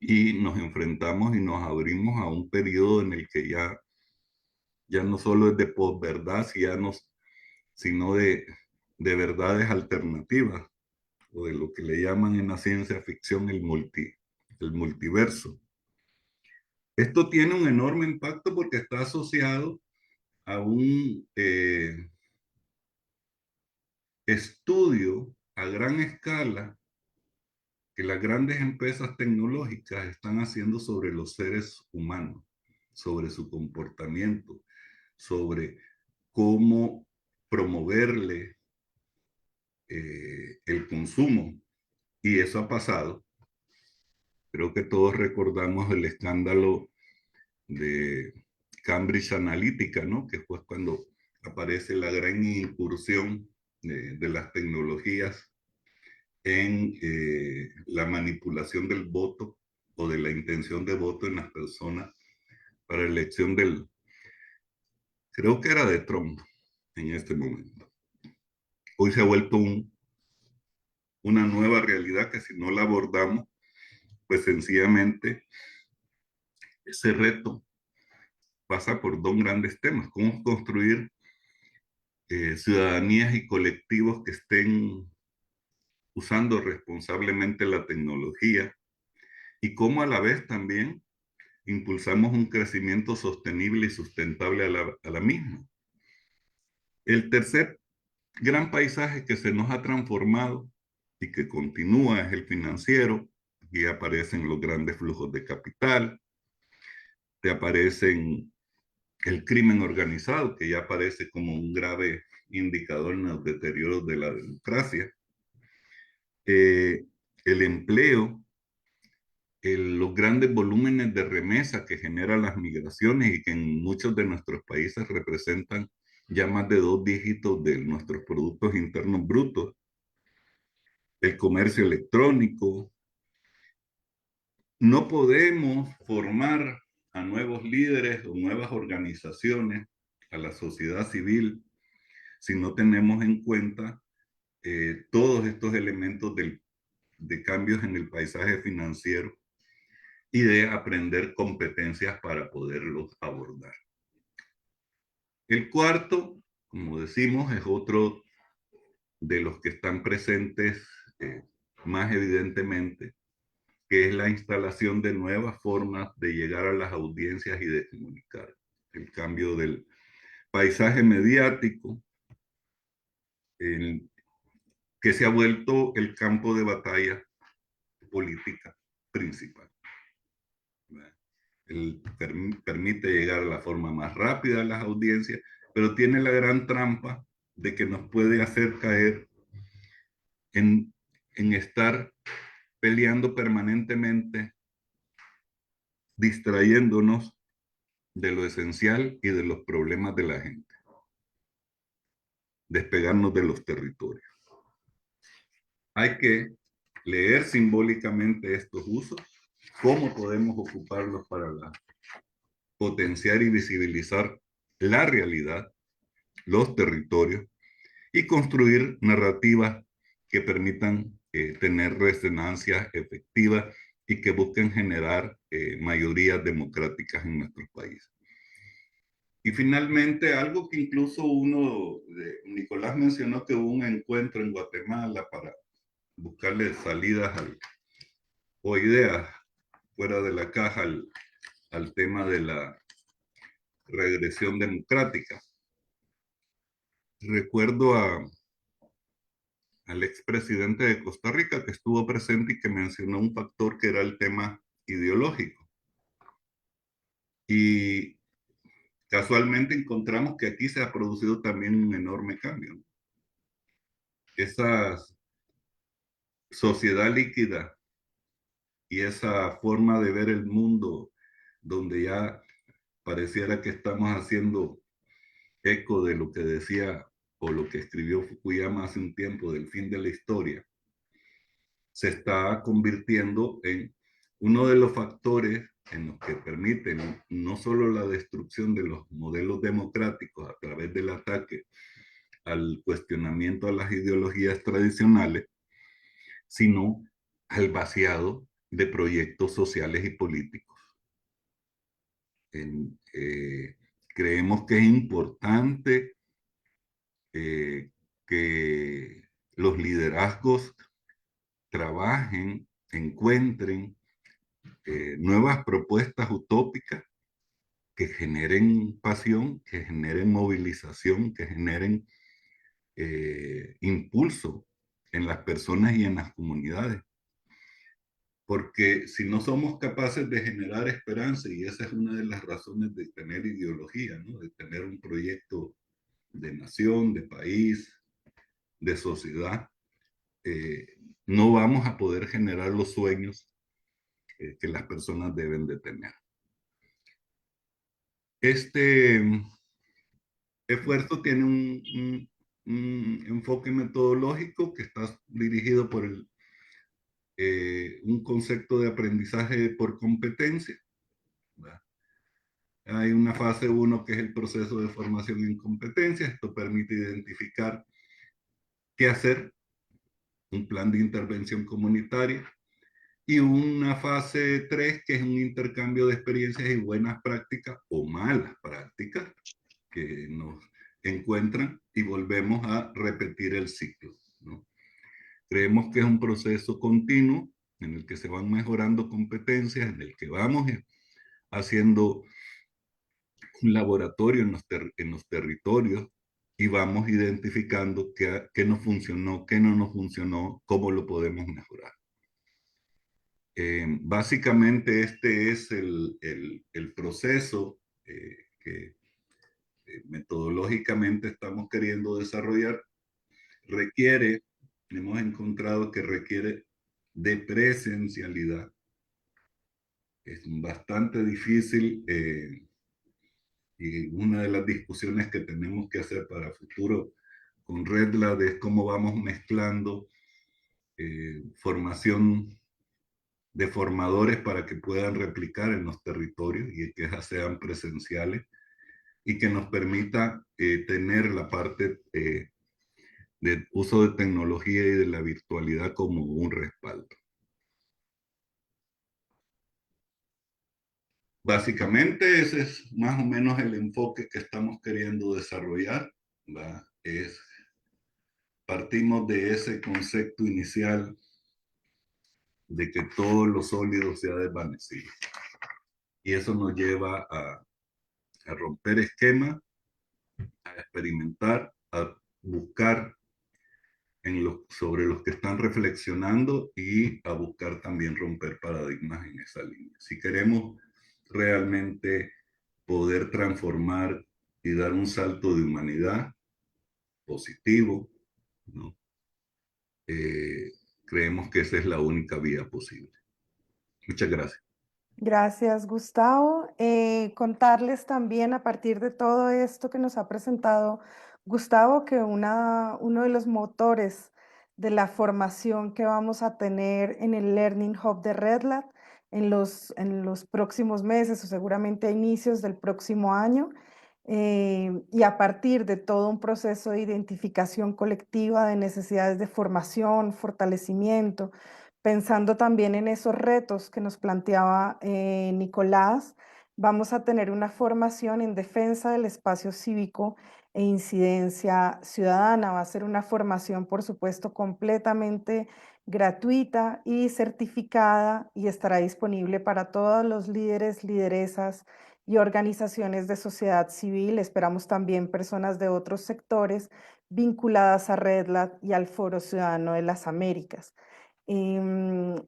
y nos enfrentamos y nos abrimos a un periodo en el que ya no solo es de posverdad, sino de verdades alternativas, o de lo que le llaman en la ciencia ficción el multiverso. Esto tiene un enorme impacto porque está asociado a un estudio a gran escala que las grandes empresas tecnológicas están haciendo sobre los seres humanos, sobre su comportamiento, sobre cómo promoverle el consumo. Y eso ha pasado. Creo que todos recordamos el escándalo de Cambridge Analytica, ¿no? Que fue cuando aparece la gran incursión de las tecnologías en la manipulación del voto o de la intención de voto en las personas para elección del, creo que era de Trump en este momento. Hoy se ha vuelto una nueva realidad que si no la abordamos, pues sencillamente ese reto pasa por dos grandes temas: cómo construir ciudadanías y colectivos que estén usando responsablemente la tecnología, y cómo a la vez también impulsamos un crecimiento sostenible y sustentable a la misma. El tercer gran paisaje que se nos ha transformado y que continúa es el financiero. Aquí aparecen los grandes flujos de capital, te aparecen el crimen organizado, que ya aparece como un grave indicador en los deterioros de la democracia, el empleo, los grandes volúmenes de remesa que generan las migraciones y que en muchos de nuestros países representan ya más de 2 dígitos de nuestros productos internos brutos, el comercio electrónico. No podemos formar a nuevos líderes o nuevas organizaciones, a la sociedad civil, si no tenemos en cuenta todos estos elementos de cambios en el paisaje financiero y de aprender competencias para poderlos abordar. El cuarto, como decimos, es otro de los que están presentes más evidentemente, que es la instalación de nuevas formas de llegar a las audiencias y de comunicar. El cambio del paisaje mediático, que se ha vuelto el campo de batalla política principal. Permite llegar a la forma más rápida a las audiencias, pero tiene la gran trampa de que nos puede hacer caer en estar peleando permanentemente, distrayéndonos de lo esencial y de los problemas de la gente, despegarnos de los territorios. Hay que leer simbólicamente estos usos, cómo podemos ocuparlos para potenciar y visibilizar la realidad, los territorios, y construir narrativas que permitan tener resonancia efectiva y que busquen generar mayorías democráticas en nuestros países. Y finalmente, algo que incluso Nicolás mencionó, que hubo un encuentro en Guatemala para buscarle salidas o ideas fuera de la caja al tema de la regresión democrática. Recuerdo al expresidente de Costa Rica que estuvo presente y que mencionó un factor que era el tema ideológico. Y casualmente encontramos que aquí se ha producido también un enorme cambio. Esa sociedad líquida y esa forma de ver el mundo donde ya pareciera que estamos haciendo eco de lo que decía o lo que escribió Fukuyama hace un tiempo del fin de la historia, se está convirtiendo en uno de los factores en los que permiten no solo la destrucción de los modelos democráticos a través del ataque al cuestionamiento a las ideologías tradicionales, sino al vaciado de proyectos sociales y políticos. Creemos que es importante que los liderazgos trabajen, encuentren nuevas propuestas utópicas que generen pasión, que generen movilización, que generen impulso en las personas y en las comunidades. porque si no somos capaces de generar esperanza, y esa es una de las razones de tener ideología, ¿no? De tener un proyecto de nación, de país, de sociedad, eh, no vamos a poder generar los sueños que las personas deben de tener. Este esfuerzo tiene un enfoque metodológico que está dirigido por un concepto de aprendizaje por competencia, ¿verdad? Hay una fase 1 que es el proceso de formación en competencias. Esto permite identificar qué hacer, un plan de intervención comunitaria, y una fase 3 que es un intercambio de experiencias y buenas prácticas o malas prácticas que nos encuentran y volvemos a repetir el ciclo, ¿no? Creemos que es un proceso continuo en el que se van mejorando competencias, en el que vamos haciendo un laboratorio en los territorios y vamos identificando qué nos funcionó, qué no nos funcionó, cómo lo podemos mejorar. Básicamente este es el proceso que metodológicamente estamos queriendo desarrollar. Hemos encontrado que requiere de presencialidad. Es bastante difícil y una de las discusiones que tenemos que hacer para futuro con RedLab es cómo vamos mezclando formación de formadores para que puedan replicar en los territorios y que sean presenciales y que nos permita tener la parte de uso de tecnología y de la virtualidad como un respaldo. Básicamente ese es más o menos el enfoque que estamos queriendo desarrollar, ¿va? Partimos de ese concepto inicial de que todo lo sólido se ha desvanecido. Y eso nos lleva a romper esquemas, a experimentar, a buscar sobre los que están reflexionando y a buscar también romper paradigmas en esa línea. Si queremos realmente poder transformar y dar un salto de humanidad positivo, ¿no? Creemos que esa es la única vía posible. Muchas gracias. Gracias, Gustavo. Contarles también a partir de todo esto que nos ha presentado Gustavo, que uno de los motores de la formación que vamos a tener en el Learning Hub de RedLab en los próximos meses o seguramente a inicios del próximo año, y a partir de todo un proceso de identificación colectiva de necesidades de formación, fortalecimiento, pensando también en esos retos que nos planteaba Nicolás, vamos a tener una formación en defensa del espacio cívico e incidencia ciudadana. Va a ser una formación, por supuesto, completamente gratuita y certificada y estará disponible para todos los líderes, lideresas y organizaciones de sociedad civil. Esperamos también personas de otros sectores vinculadas a RedLab y al Foro Ciudadano de las Américas.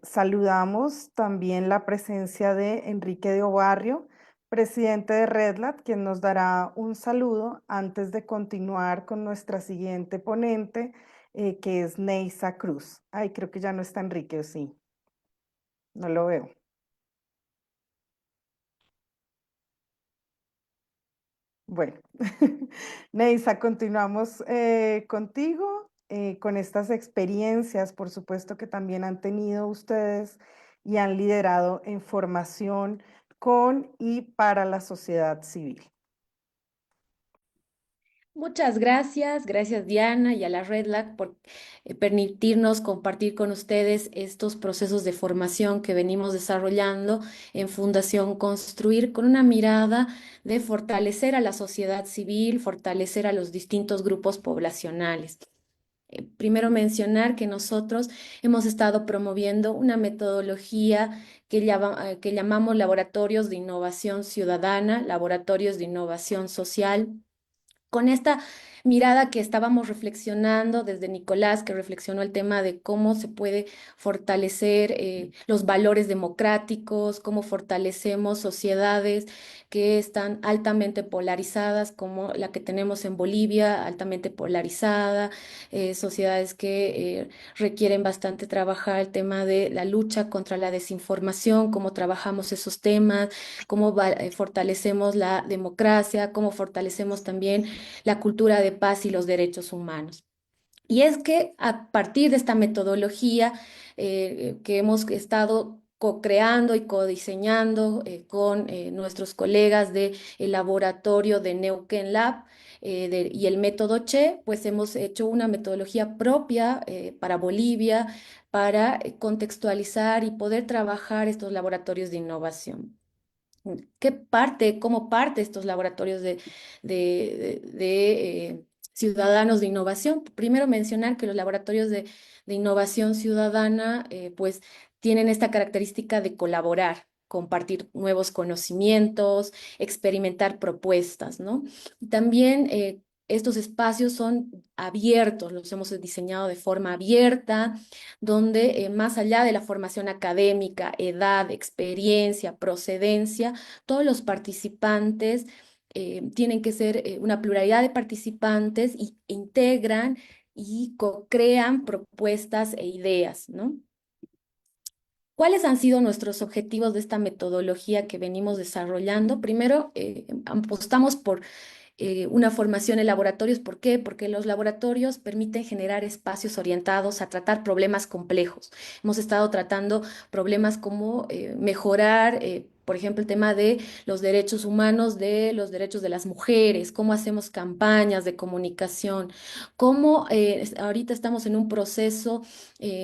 Saludamos también la presencia de Enrique de Obarrio, presidente de RedLab, quien nos dará un saludo antes de continuar con nuestra siguiente ponente, que es Neisa Cruz. Ay, creo que ya no está Enrique, ¿o sí? No lo veo. Bueno, Neisa, continuamos contigo con estas experiencias, por supuesto que también han tenido ustedes y han liderado en formación con y para la sociedad civil. Muchas gracias, gracias Diana y a la RedLab por permitirnos compartir con ustedes estos procesos de formación que venimos desarrollando en Fundación Construir con una mirada de fortalecer a la sociedad civil, fortalecer a los distintos grupos poblacionales. Primero mencionar que nosotros hemos estado promoviendo una metodología que llamamos laboratorios de innovación ciudadana, laboratorios de innovación social, con esta mirada que estábamos reflexionando desde Nicolás, que reflexionó el tema de cómo se puede fortalecer los valores democráticos, cómo fortalecemos sociedades que están altamente polarizadas, como la que tenemos en Bolivia, altamente polarizada, sociedades que requieren bastante trabajar el tema de la lucha contra la desinformación, cómo trabajamos esos temas, cómo fortalecemos la democracia, cómo fortalecemos también la cultura de paz y los derechos humanos. Y es que a partir de esta metodología que hemos estado co-creando y co-diseñando con nuestros colegas del laboratorio de Neuquén Lab y el método Che, pues hemos hecho una metodología propia para Bolivia para contextualizar y poder trabajar estos laboratorios de innovación. ¿Cómo parte estos laboratorios de ciudadanos de innovación? Primero mencionar que los laboratorios de innovación ciudadana pues tienen esta característica de colaborar, compartir nuevos conocimientos, experimentar propuestas, ¿no? Y también estos espacios son abiertos, los hemos diseñado de forma abierta, donde más allá de la formación académica, edad, experiencia, procedencia, todos los participantes tienen que ser una pluralidad de participantes y integran y co-crean propuestas e ideas, ¿no? ¿Cuáles han sido nuestros objetivos de esta metodología que venimos desarrollando? Primero, apostamos por una formación en laboratorios. ¿Por qué? Porque los laboratorios permiten generar espacios orientados a tratar problemas complejos. Hemos estado tratando problemas como mejorar, por ejemplo, el tema de los derechos humanos, de los derechos de las mujeres, cómo hacemos campañas de comunicación, cómo ahorita estamos en un proceso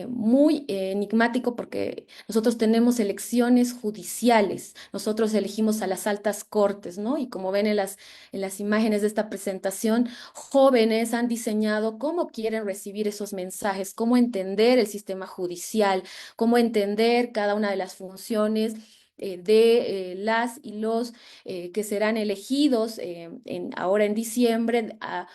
muy enigmático porque nosotros tenemos elecciones judiciales, nosotros elegimos a las altas cortes, ¿no? Y como ven en las imágenes de esta presentación, jóvenes han diseñado cómo quieren recibir esos mensajes, cómo entender el sistema judicial, cómo entender cada una de las funciones de las y los que serán elegidos ahora en diciembre a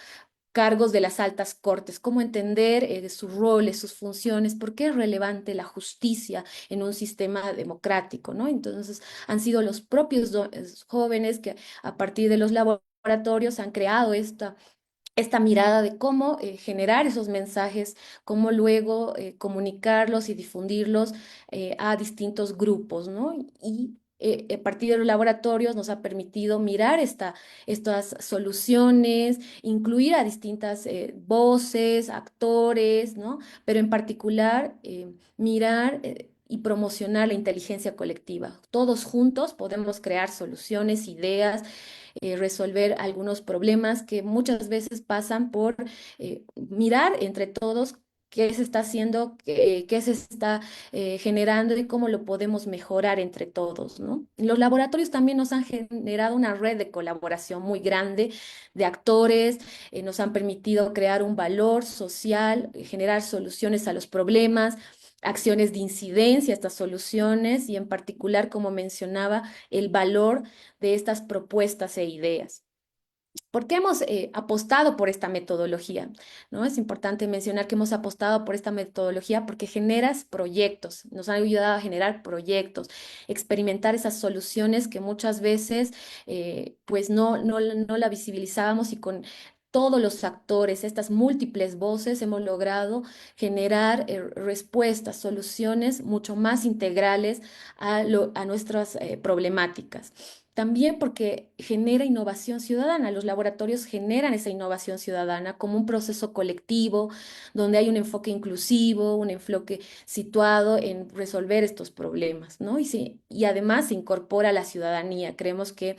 cargos de las altas cortes, cómo entender sus roles, sus funciones, por qué es relevante la justicia en un sistema democrático, ¿no? Entonces, han sido los propios jóvenes que a partir de los laboratorios han creado esta mirada de cómo generar esos mensajes, cómo luego comunicarlos y difundirlos a distintos grupos, ¿no? Y a partir de los laboratorios nos ha permitido mirar estas soluciones, incluir a distintas voces, actores, ¿no? Pero en particular mirar y promocionar la inteligencia colectiva. Todos juntos podemos crear soluciones, ideas, resolver algunos problemas que muchas veces pasan por mirar entre todos qué se está haciendo, qué se está generando y cómo lo podemos mejorar entre todos, ¿no? Los laboratorios también nos han generado una red de colaboración muy grande de actores, nos han permitido crear un valor social, generar soluciones a los problemas, acciones de incidencia a estas soluciones y en particular, como mencionaba, el valor de estas propuestas e ideas. ¿Por qué hemos apostado por esta metodología? ¿No? Es importante mencionar que hemos apostado por esta metodología porque generas proyectos, nos ha ayudado a generar proyectos, experimentar esas soluciones que muchas veces pues no la visibilizábamos y con todos los actores, estas múltiples voces, hemos logrado generar respuestas, soluciones mucho más integrales a nuestras problemáticas. También porque genera innovación ciudadana. Los laboratorios generan esa innovación ciudadana como un proceso colectivo, donde hay un enfoque inclusivo, un enfoque situado en resolver estos problemas, ¿no? Y además se incorpora a la ciudadanía. Creemos que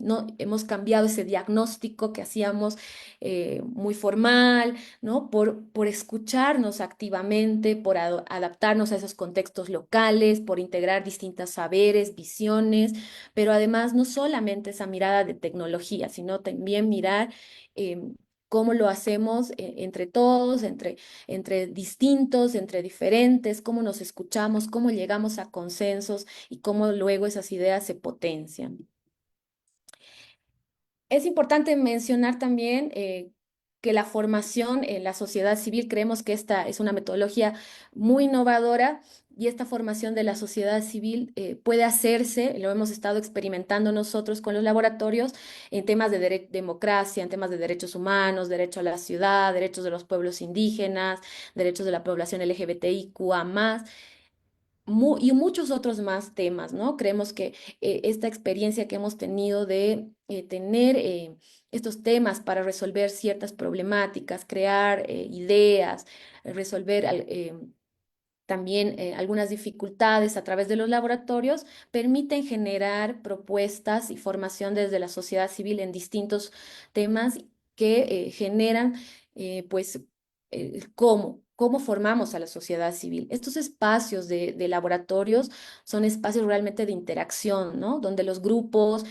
no, hemos cambiado ese diagnóstico que hacíamos muy formal, ¿no? Por escucharnos activamente, por adaptarnos a esos contextos locales, por integrar distintos saberes, visiones, pero además no solamente esa mirada de tecnología, sino también mirar cómo lo hacemos entre todos, entre distintos, entre diferentes, cómo nos escuchamos, cómo llegamos a consensos y cómo luego esas ideas se potencian. Es importante mencionar también que la formación en la sociedad civil, creemos que esta es una metodología muy innovadora y esta formación de la sociedad civil puede hacerse, lo hemos estado experimentando nosotros con los laboratorios, en temas de democracia, en temas de derechos humanos, derecho a la ciudad, derechos de los pueblos indígenas, derechos de la población LGBTIQA+, y muchos otros más temas, ¿no? Creemos que esta experiencia que hemos tenido de tener estos temas para resolver ciertas problemáticas, crear ideas, resolver también algunas dificultades a través de los laboratorios, permiten generar propuestas y formación desde la sociedad civil en distintos temas que generan, pues, cómo formamos a la sociedad civil. Estos espacios de laboratorios son espacios realmente de interacción, ¿no? Donde los grupos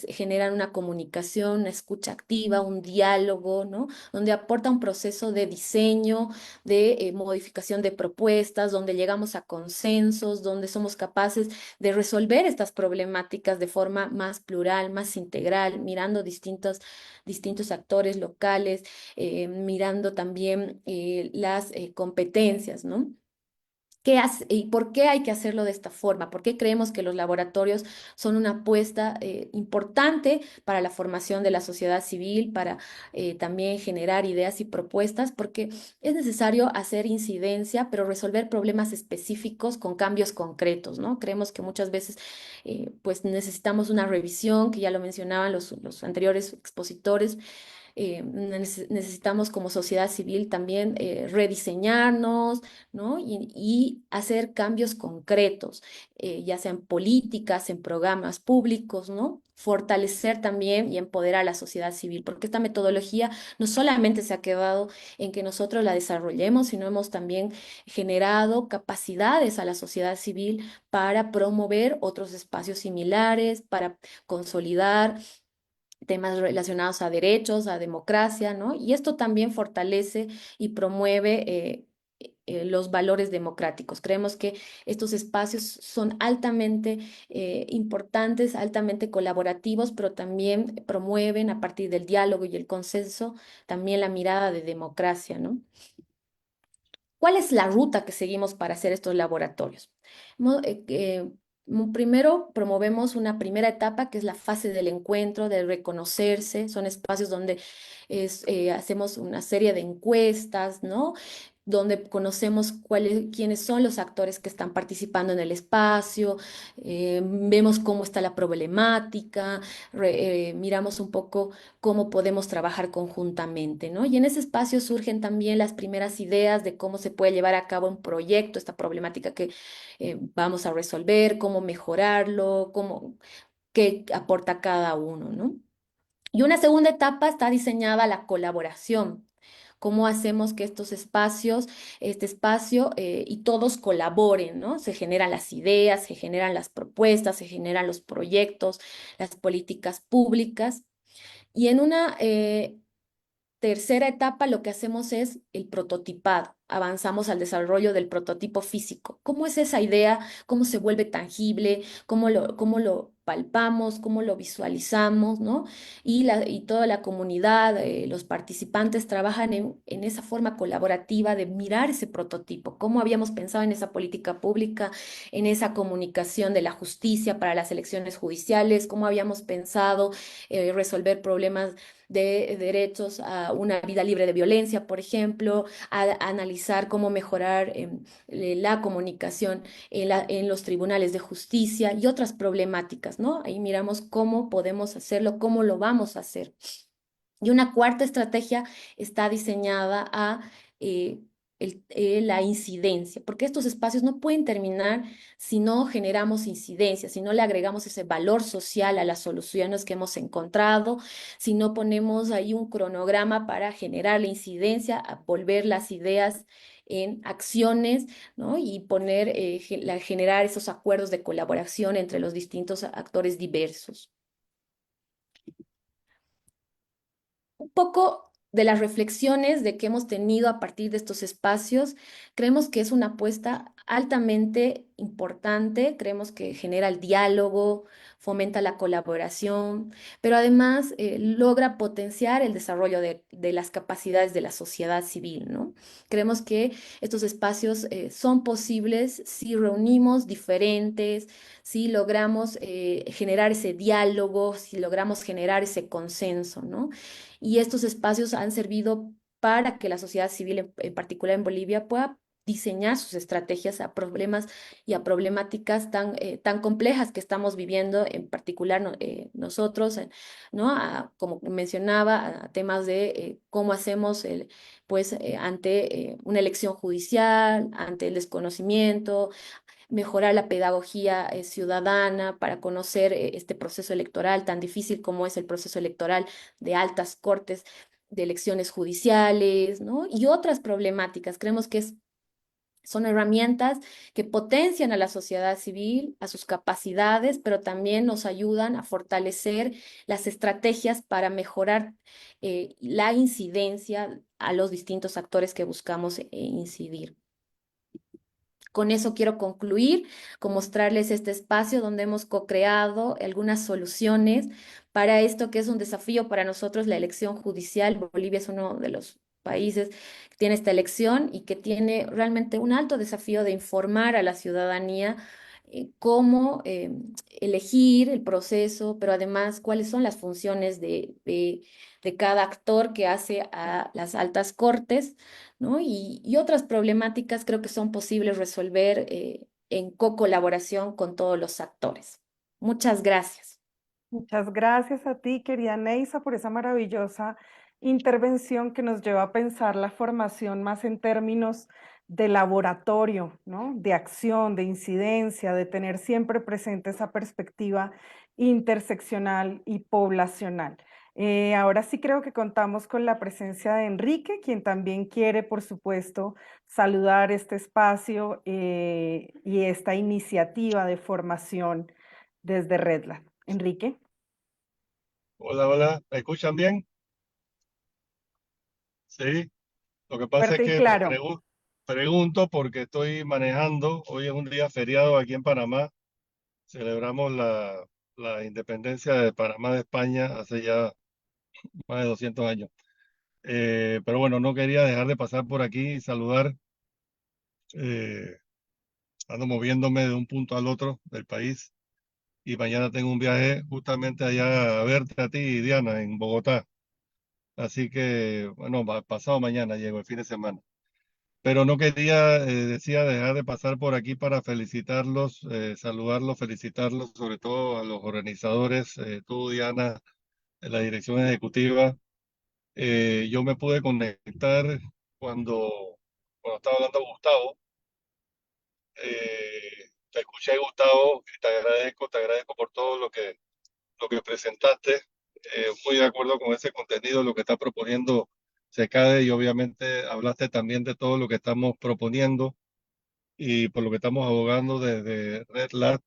generan una comunicación, una escucha activa, un diálogo, ¿no? Donde aporta un proceso de diseño, de modificación de propuestas, donde llegamos a consensos, donde somos capaces de resolver estas problemáticas de forma más plural, más integral, mirando distintos actores locales, mirando también las competencias, ¿no? ¿Y por qué hay que hacerlo de esta forma? ¿Por qué creemos que los laboratorios son una apuesta importante para la formación de la sociedad civil, para también generar ideas y propuestas? Porque es necesario hacer incidencia, pero resolver problemas específicos con cambios concretos, ¿no? Creemos que muchas veces pues necesitamos una revisión, que ya lo mencionaban los anteriores expositores, necesitamos como sociedad civil también rediseñarnos, ¿no? Y hacer cambios concretos, ya sean políticas, en programas públicos, ¿no? Fortalecer también y empoderar a la sociedad civil, porque esta metodología no solamente se ha quedado en que nosotros la desarrollemos, sino hemos también generado capacidades a la sociedad civil para promover otros espacios similares, para consolidar temas relacionados a derechos, a democracia, ¿no? Y esto también fortalece y promueve los valores democráticos. Creemos que estos espacios son altamente importantes, altamente colaborativos, pero también promueven a partir del diálogo y el consenso también la mirada de democracia, ¿no? ¿Cuál es la ruta que seguimos para hacer estos laboratorios? Primero promovemos una primera etapa que es la fase del encuentro, de reconocerse. Son espacios donde hacemos una serie de encuestas, ¿no? Donde conocemos quiénes son los actores que están participando en el espacio, vemos cómo está la problemática, miramos un poco cómo podemos trabajar conjuntamente, ¿no? Y en ese espacio surgen también las primeras ideas de cómo se puede llevar a cabo un proyecto, esta problemática que vamos a resolver, cómo mejorarlo, qué aporta cada uno, ¿no? Y una segunda etapa está diseñada la colaboración. ¿Cómo hacemos que este espacio y todos colaboren, ¿no? Se generan las ideas, se generan las propuestas, se generan los proyectos, las políticas públicas. Y en una tercera etapa lo que hacemos es el prototipado. Avanzamos al desarrollo del prototipo físico. ¿Cómo es esa idea? ¿Cómo se vuelve tangible? ¿Cómo lo palpamos? ¿Cómo lo visualizamos? ¿No? Y toda la comunidad, los participantes trabajan en esa forma colaborativa de mirar ese prototipo. ¿Cómo habíamos pensado en esa política pública, en esa comunicación de la justicia para las elecciones judiciales? ¿Cómo habíamos pensado resolver problemas de derechos a una vida libre de violencia, por ejemplo, a analizar cómo mejorar la comunicación en los tribunales de justicia y otras problemáticas, ¿no? Ahí miramos cómo podemos hacerlo, cómo lo vamos a hacer. Y una cuarta estrategia está diseñada a la incidencia, porque estos espacios no pueden terminar si no generamos incidencia, si no le agregamos ese valor social a las soluciones que hemos encontrado, si no ponemos ahí un cronograma para generar la incidencia, a volver las ideas en acciones, ¿no? Y generar esos acuerdos de colaboración entre los distintos actores diversos. Un poco de las reflexiones de que hemos tenido a partir de estos espacios, creemos que es una apuesta altamente importante. Creemos que genera el diálogo, fomenta la colaboración, pero además logra potenciar el desarrollo de las capacidades de la sociedad civil, ¿no? Creemos que estos espacios son posibles si reunimos diferentes, si logramos generar ese diálogo, si logramos generar ese consenso, ¿no? Y estos espacios han servido para que la sociedad civil, en particular en Bolivia, pueda diseñar sus estrategias a problemas y a problemáticas tan complejas que estamos viviendo, en particular nosotros, ¿no? Como mencionaba, a temas de cómo hacemos ante una elección judicial, ante el desconocimiento, mejorar la pedagogía ciudadana para conocer este proceso electoral tan difícil como es el proceso electoral de altas cortes, de elecciones judiciales, ¿no? Y otras problemáticas. Creemos que son herramientas que potencian a la sociedad civil, a sus capacidades, pero también nos ayudan a fortalecer las estrategias para mejorar la incidencia a los distintos actores que buscamos incidir. Con eso quiero concluir, con mostrarles este espacio donde hemos co-creado algunas soluciones para esto que es un desafío para nosotros, la elección judicial. Bolivia es uno de los países que tiene esta elección y que tiene realmente un alto desafío de informar a la ciudadanía cómo elegir el proceso, pero además cuáles son las funciones de cada actor que hace a las altas cortes, ¿no? Y otras problemáticas creo que son posibles resolver en co-colaboración con todos los actores. Muchas gracias. Muchas gracias a ti, querida Neisa, por esa maravillosa intervención que nos lleva a pensar la formación más en términos de laboratorio, ¿no? De acción, de incidencia, de tener siempre presente esa perspectiva interseccional y poblacional. Ahora sí creo que contamos con la presencia de Enrique, quien también quiere, por supuesto, saludar este espacio y esta iniciativa de formación desde Redland. Enrique. Hola, hola, ¿me escuchan bien? Sí, lo que pasa es Fuerte y que claro. pregunto porque estoy manejando. Hoy es un día feriado aquí en Panamá. Celebramos la independencia de Panamá de España hace ya más de 200 años. Pero bueno, no quería dejar de pasar por aquí y saludar. eh, Ando moviéndome de un punto al otro del país y mañana tengo un viaje justamente allá a verte a ti, Diana, en Bogotá. Así que, bueno, pasado mañana llego el fin de semana. Pero no quería, decía, dejar de pasar por aquí para felicitarlos, saludarlos, felicitarlos, sobre todo a los organizadores, tú, Diana, en la dirección ejecutiva. Yo me pude conectar cuando estaba hablando Gustavo. Te escuché, Gustavo, y te agradezco por todo lo que presentaste. Muy de acuerdo con ese contenido, lo que está proponiendo SECADE, y obviamente hablaste también de todo lo que estamos proponiendo y por lo que estamos abogando desde Red Lat.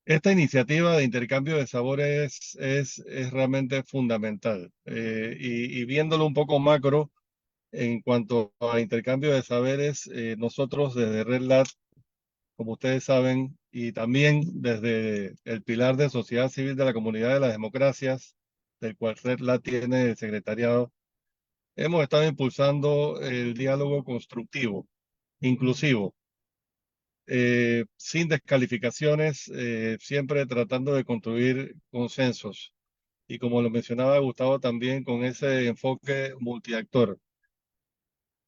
Esta iniciativa de intercambio de sabores es realmente fundamental. Y viéndolo un poco macro, en cuanto a intercambio de saberes, nosotros desde Red Lat, como ustedes saben, y también desde el pilar de sociedad civil de la comunidad de las democracias, del cual Red Lat tiene el secretariado, hemos estado impulsando el diálogo constructivo, inclusivo, sin descalificaciones, siempre tratando de construir consensos. Y como lo mencionaba Gustavo también, con ese enfoque multiactor.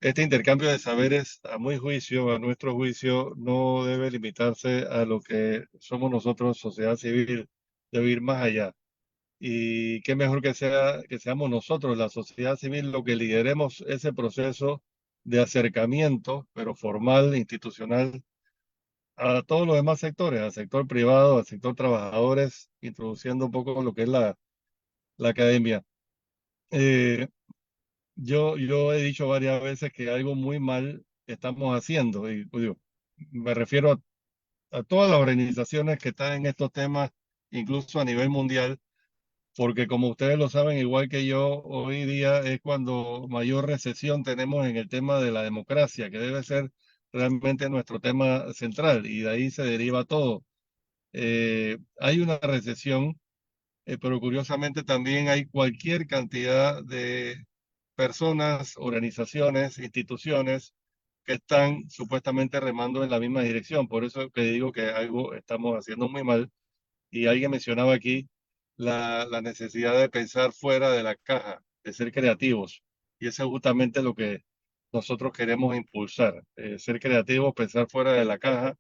Este intercambio de saberes, a mi juicio, a nuestro juicio, no debe limitarse a lo que somos nosotros, sociedad civil, debe ir más allá. Y qué mejor que seamos nosotros, la sociedad civil, lo que lideremos ese proceso de acercamiento, pero formal, institucional, a todos los demás sectores, al sector privado, al sector trabajadores, introduciendo un poco lo que es la academia. Eh, yo he dicho varias veces que algo muy mal estamos haciendo, y pues, digo, me refiero a todas las organizaciones que están en estos temas, incluso a nivel mundial, porque como ustedes lo saben, igual que yo, hoy día es cuando mayor recesión tenemos en el tema de la democracia, que debe ser realmente nuestro tema central y de ahí se deriva todo. Hay una recesión, pero curiosamente también hay cualquier cantidad de personas, organizaciones, instituciones que están supuestamente remando en la misma dirección. Por eso que digo que algo estamos haciendo muy mal. Y alguien mencionaba aquí la necesidad de pensar fuera de la caja, de ser creativos. Y eso es justamente lo que nosotros queremos impulsar, ser creativos, pensar fuera de la caja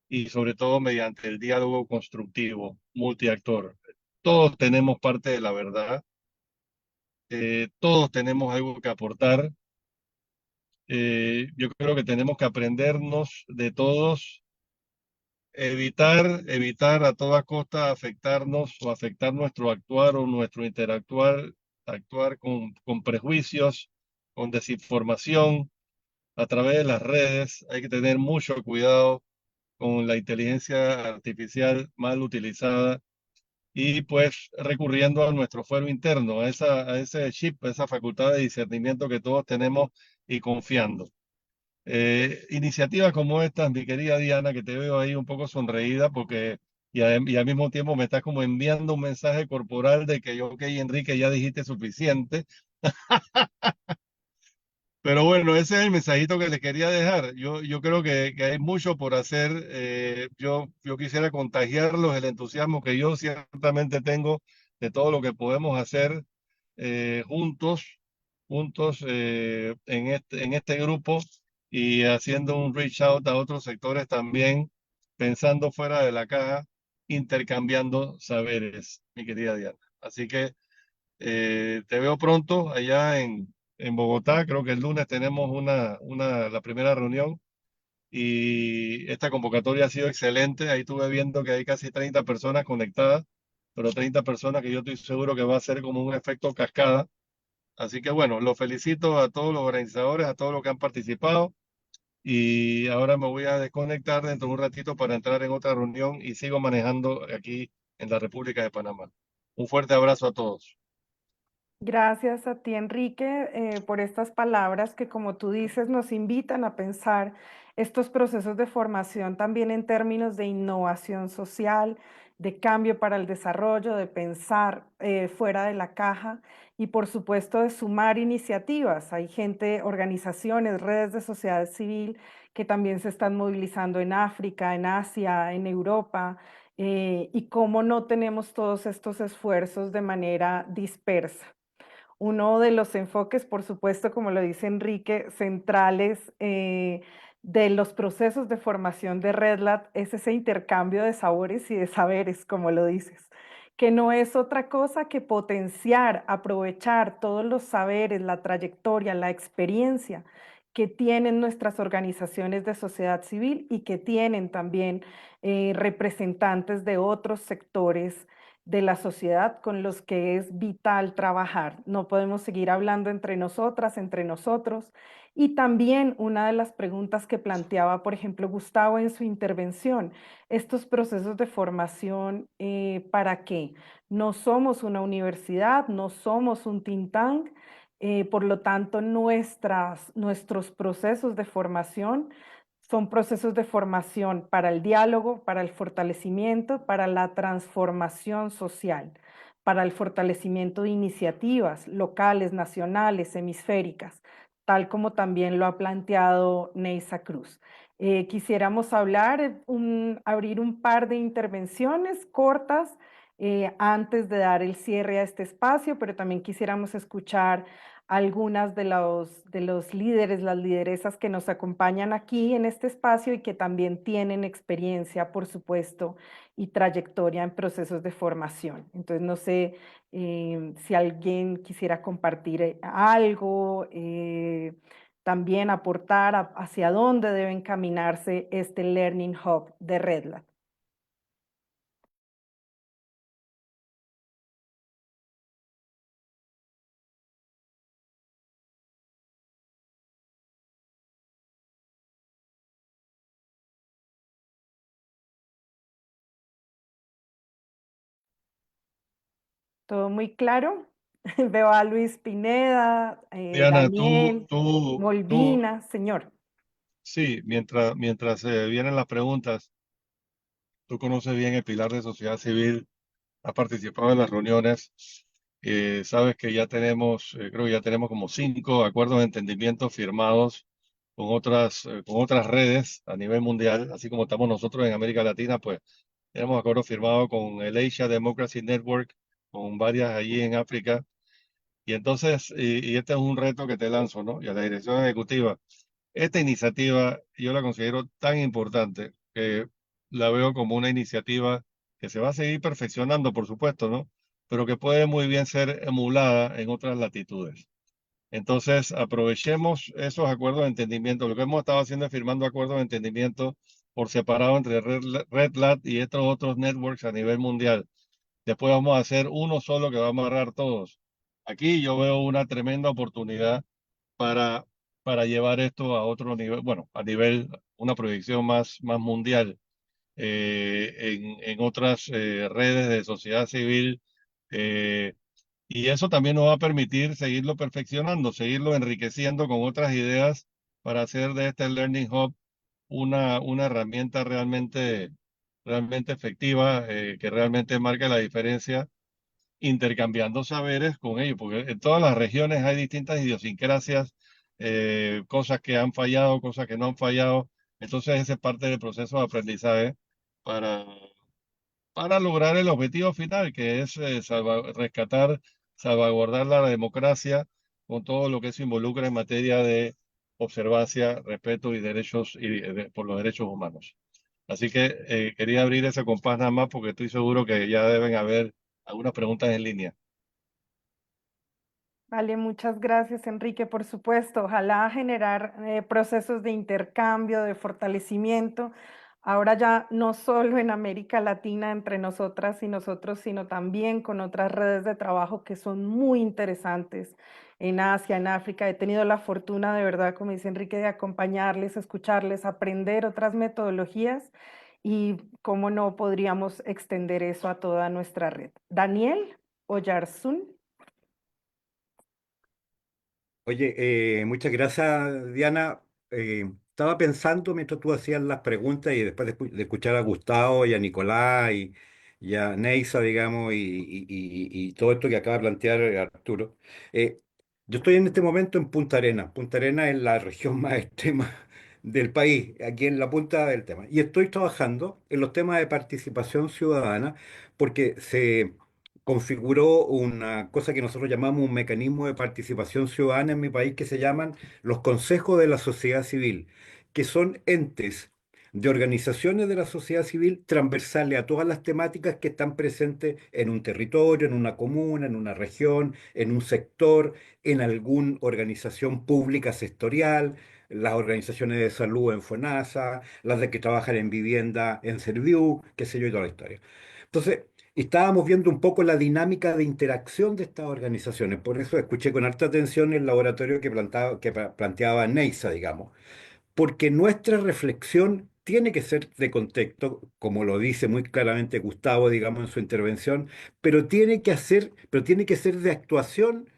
y sobre todo mediante el diálogo constructivo, multiactor. Todos tenemos parte de la verdad, todos tenemos algo que aportar. Yo creo que tenemos que aprendernos de todos, evitar a toda costa afectarnos o afectar nuestro actuar o nuestro interactuar, actuar con prejuicios, con desinformación a través de las redes. Hay que tener mucho cuidado con la inteligencia artificial mal utilizada y pues recurriendo a nuestro fuero interno, a ese chip, a esa facultad de discernimiento que todos tenemos y confiando. Iniciativas como estas, mi querida Diana, que te veo ahí un poco sonreída porque y al mismo tiempo me estás como enviando un mensaje corporal de que yo, ok, Enrique, ya dijiste suficiente. Pero bueno, ese es el mensajito que les quería dejar. Yo creo que hay mucho por hacer. Yo quisiera contagiarlos el entusiasmo que yo ciertamente tengo de todo lo que podemos hacer juntos, en este grupo y haciendo un reach out a otros sectores también, pensando fuera de la caja, intercambiando saberes, mi querida Diana. Así que te veo pronto allá en Bogotá. Creo que el lunes tenemos la primera reunión y esta convocatoria ha sido excelente. Ahí estuve viendo que hay casi 30 personas conectadas, pero 30 personas que yo estoy seguro que va a ser como un efecto cascada. Así que bueno, los felicito a todos los organizadores, a todos los que han participado y ahora me voy a desconectar dentro de un ratito para entrar en otra reunión y sigo manejando aquí en la República de Panamá. Un fuerte abrazo a todos. Gracias a ti, Enrique, por estas palabras que, como tú dices, nos invitan a pensar estos procesos de formación también en términos de innovación social, de cambio para el desarrollo, de pensar fuera de la caja y, por supuesto, de sumar iniciativas. Hay gente, organizaciones, redes de sociedad civil que también se están movilizando en África, en Asia, en Europa, y cómo no tenemos todos estos esfuerzos de manera dispersa. Uno de los enfoques, por supuesto, como lo dice Enrique, centrales de los procesos de formación de RedLab es ese intercambio de sabores y de saberes, como lo dices, que no es otra cosa que potenciar, aprovechar todos los saberes, la trayectoria, la experiencia que tienen nuestras organizaciones de sociedad civil y que tienen también representantes de otros sectores de la sociedad con los que es vital trabajar. No podemos seguir hablando entre nosotras, entre nosotros. Y también una de las preguntas que planteaba, por ejemplo, Gustavo en su intervención, estos procesos de formación, ¿para qué? No somos una universidad, no somos un think tank, por lo tanto, nuestros procesos de formación son procesos de formación para el diálogo, para el fortalecimiento, para la transformación social, para el fortalecimiento de iniciativas locales, nacionales, hemisféricas, tal como también lo ha planteado Neisa Cruz. Quisiéramos abrir un par de intervenciones cortas antes de dar el cierre a este espacio, pero también quisiéramos escuchar algunas de los líderes, las lideresas que nos acompañan aquí en este espacio y que también tienen experiencia, por supuesto, y trayectoria en procesos de formación. Entonces, no sé si alguien quisiera compartir algo, también aportar hacia dónde debe encaminarse este Learning Hub de RedLab. ¿Todo muy claro? Veo a Luis Pineda, Diana, Daniel, Molvina, señor. Sí, mientras vienen las preguntas, tú conoces bien el pilar de sociedad civil, has participado en las reuniones, sabes que ya tenemos, creo que ya tenemos como 5 acuerdos de entendimiento firmados con otras redes a nivel mundial, así como estamos nosotros en América Latina, pues tenemos acuerdos firmados con el Asia Democracy Network, con varias allí en África. Y entonces, y este es un reto que te lanzo, ¿no? Y a la dirección ejecutiva. Esta iniciativa yo la considero tan importante que la veo como una iniciativa que se va a seguir perfeccionando, por supuesto, ¿no? Pero que puede muy bien ser emulada en otras latitudes. Entonces, aprovechemos esos acuerdos de entendimiento. Lo que hemos estado haciendo es firmando acuerdos de entendimiento por separado entre Red Lat y estos otros networks a nivel mundial. Después vamos a hacer uno solo que va a amarrar todos. Aquí yo veo una tremenda oportunidad para, para llevar esto a otro nivel, bueno, a nivel, una proyección más mundial, en otras redes de sociedad civil. eh, y eso también nos va a permitir seguirlo perfeccionando, seguirlo enriqueciendo con otras ideas para hacer de este Learning Hub una herramienta realmente efectiva, que realmente marque la diferencia, intercambiando saberes con ellos, porque en todas las regiones hay distintas idiosincrasias, cosas que han fallado, cosas que no han fallado. Entonces, ese es parte del proceso de aprendizaje para, para lograr el objetivo final, que es rescatar, salvaguardar la democracia con todo lo que se involucra en materia de observancia, respeto y derechos por los derechos humanos. Así que quería abrir ese compás nada más porque estoy seguro que ya deben haber algunas preguntas en línea. Vale, muchas gracias, Enrique. Por supuesto, ojalá generar procesos de intercambio, de fortalecimiento, ahora ya no solo en América Latina entre nosotras y nosotros, sino también con otras redes de trabajo que son muy interesantes en Asia, en África. He tenido la fortuna, de verdad, como dice Enrique, de acompañarles, escucharles, aprender otras metodologías y cómo no podríamos extender eso a toda nuestra red. Daniel Oyarzún. Oye, muchas gracias, Diana. Estaba pensando mientras tú hacías las preguntas y después de escuchar a Gustavo y a Nicolás y a Neisa, digamos, y todo esto que acaba de plantear Arturo. eh, yo estoy en este momento en Punta Arenas. Punta Arenas es la región más extrema del país, aquí en la punta del tema. Y estoy trabajando en los temas de participación ciudadana porque se configuró una cosa que nosotros llamamos un mecanismo de participación ciudadana en mi país que se llaman los consejos de la sociedad civil, que son entes de organizaciones de la sociedad civil transversales a todas las temáticas que están presentes en un territorio, en una comuna, en una región, en un sector, en alguna organización pública sectorial, las organizaciones de salud en FONASA, las de que trabajan en vivienda en Serviu, qué sé yo, y toda la historia. Entonces, estábamos viendo un poco la dinámica de interacción de estas organizaciones. Por eso escuché con harta atención el laboratorio que planteaba Neisa, digamos. Porque nuestra reflexión tiene que ser de contexto, como lo dice muy claramente Gustavo, digamos, en su intervención, pero tiene que ser de actuación,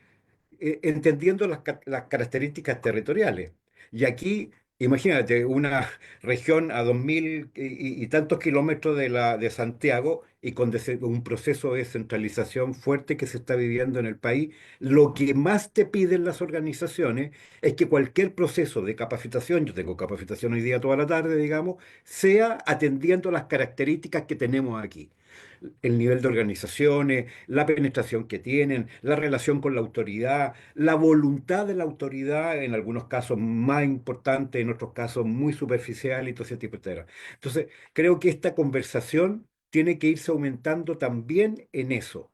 entendiendo las características territoriales. Y aquí, imagínate, una región a 2.000 y tantos kilómetros de Santiago y con un proceso de descentralización fuerte que se está viviendo en el país, lo que más te piden las organizaciones es que cualquier proceso de capacitación, yo tengo capacitación hoy día toda la tarde, digamos, sea atendiendo las características que tenemos aquí, el nivel de organizaciones, la penetración que tienen, la relación con la autoridad, la voluntad de la autoridad, en algunos casos más importante, en otros casos muy superficial y todo ese tipo de cosas. Entonces, creo que esta conversación tiene que irse aumentando también en eso,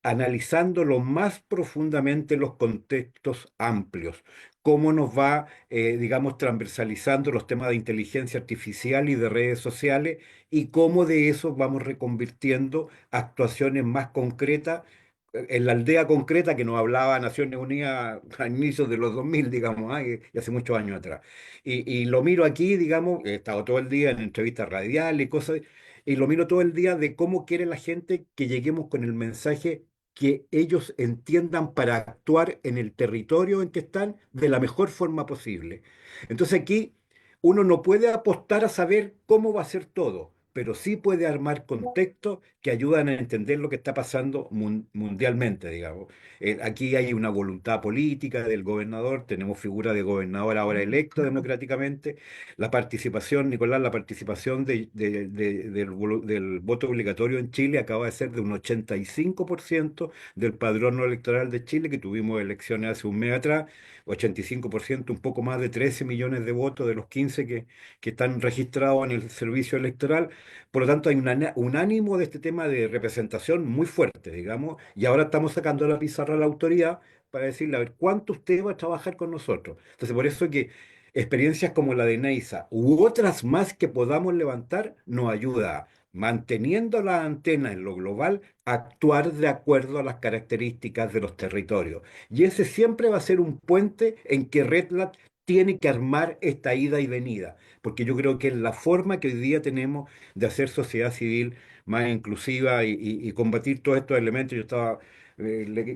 analizando lo más profundamente los contextos amplios, cómo nos va, digamos, transversalizando los temas de inteligencia artificial y de redes sociales y cómo de eso vamos reconvirtiendo actuaciones más concretas. En la aldea concreta que nos hablaba Naciones Unidas a inicios de los 2000, digamos, y hace muchos años atrás. Y lo miro aquí, digamos, he estado todo el día en entrevistas radiales y cosas, y lo miro todo el día de cómo quiere la gente que lleguemos con el mensaje que ellos entiendan para actuar en el territorio en que están de la mejor forma posible. Entonces aquí uno no puede apostar a saber cómo va a ser todo, pero sí puede armar contextos que ayudan a entender lo que está pasando mundialmente, digamos. Aquí hay una voluntad política del gobernador, tenemos figura de gobernador ahora electo democráticamente. La participación, Nicolás, la participación del voto obligatorio en Chile acaba de ser de un 85% del padrón electoral de Chile, que tuvimos elecciones hace un mes atrás. 85%, un poco más de 13 millones de votos de los 15 que están registrados en el servicio electoral. Por lo tanto, hay un ánimo de este tema de representación muy fuerte, digamos, y ahora estamos sacando la pizarra a la autoridad para decirle, a ver, ¿cuánto usted va a trabajar con nosotros? Entonces, por eso que experiencias como la de Neisa u otras más que podamos levantar nos ayuda, manteniendo la antena en lo global, a actuar de acuerdo a las características de los territorios. Y ese siempre va a ser un puente en que Redlat tiene que armar esta ida y venida, porque yo creo que es la forma que hoy día tenemos de hacer sociedad civil más inclusiva y combatir todos estos elementos. Yo estaba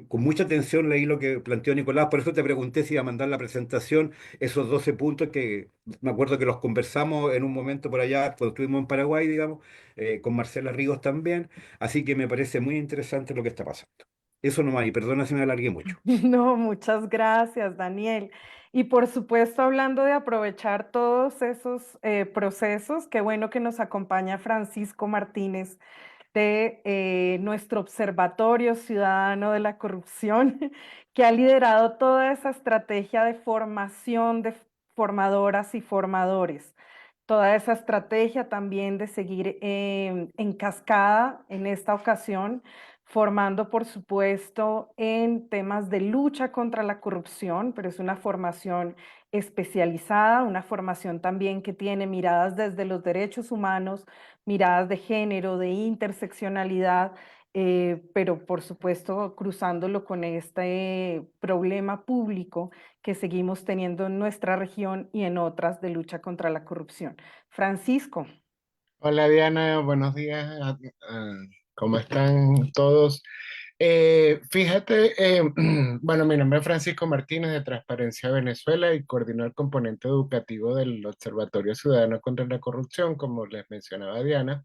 con mucha atención leí lo que planteó Nicolás, por eso te pregunté si iba a mandar la presentación, esos 12 puntos que me acuerdo que los conversamos en un momento por allá, cuando estuvimos en Paraguay, digamos, con Marcela Ríos también, así que me parece muy interesante lo que está pasando. Eso nomás, y perdona si me alargué mucho. No, muchas gracias, Daniel. Y por supuesto, hablando de aprovechar todos esos procesos, qué bueno que nos acompaña Francisco Martínez de nuestro Observatorio Ciudadano de la Corrupción, que ha liderado toda esa estrategia de formación de formadoras y formadores, toda esa estrategia también de seguir en cascada en esta ocasión, formando, por supuesto, en temas de lucha contra la corrupción, pero es una formación especializada, una formación también que tiene miradas desde los derechos humanos, miradas de género, de interseccionalidad, pero por supuesto cruzándolo con este problema público que seguimos teniendo en nuestra región y en otras de lucha contra la corrupción. Francisco. Hola Diana, buenos días. ¿Cómo están todos? Fíjate, bueno, mi nombre es Francisco Martínez de Transparencia Venezuela y coordino el componente educativo del Observatorio Ciudadano contra la Corrupción, como les mencionaba Diana.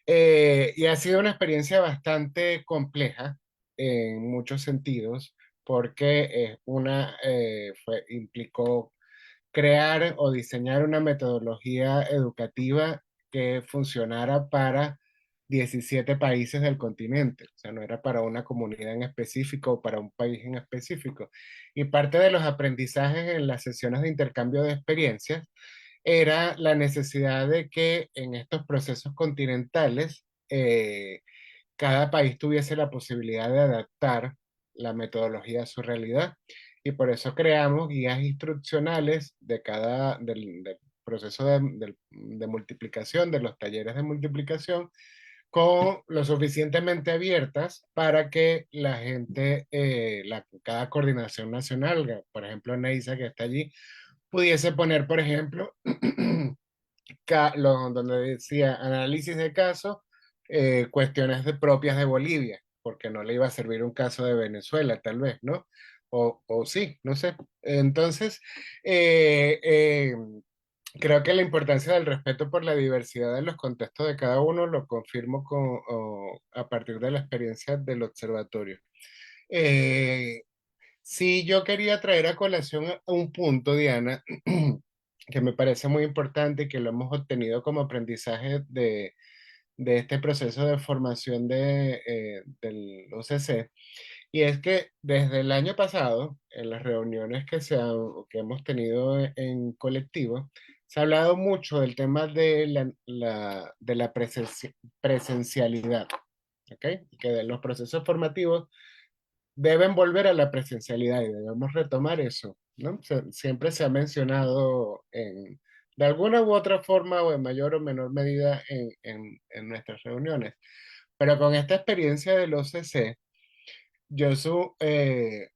Y ha sido una experiencia bastante compleja en muchos sentidos, porque implicó crear o diseñar una metodología educativa que funcionara para 17 países del continente, o sea, no era para una comunidad en específico o para un país en específico. Y parte de los aprendizajes en las sesiones de intercambio de experiencias era la necesidad de que en estos procesos continentales cada país tuviese la posibilidad de adaptar la metodología a su realidad. Y por eso creamos guías instruccionales del proceso de multiplicación, de los talleres de multiplicación, con lo suficientemente abiertas para que la gente, cada coordinación nacional, por ejemplo, Neisa que está allí, pudiese poner, por ejemplo, donde decía análisis de caso, cuestiones propias de Bolivia, porque no le iba a servir un caso de Venezuela, tal vez, ¿no? O sí, no sé. Entonces, eh, eh, creo que la importancia del respeto por la diversidad de los contextos de cada uno lo confirmo a partir de la experiencia del observatorio. Eh, sí, yo quería traer a colación un punto, Diana, que me parece muy importante y que lo hemos obtenido como aprendizaje de este proceso de formación del OCC, y es que desde el año pasado, en las reuniones que hemos tenido en colectivo, se ha hablado mucho del tema de la presencialidad, ¿ok? Y que de los procesos formativos deben volver a la presencialidad y debemos retomar eso, ¿no? Siempre se ha mencionado de alguna u otra forma o en mayor o menor medida en nuestras reuniones. Pero con esta experiencia del OCC,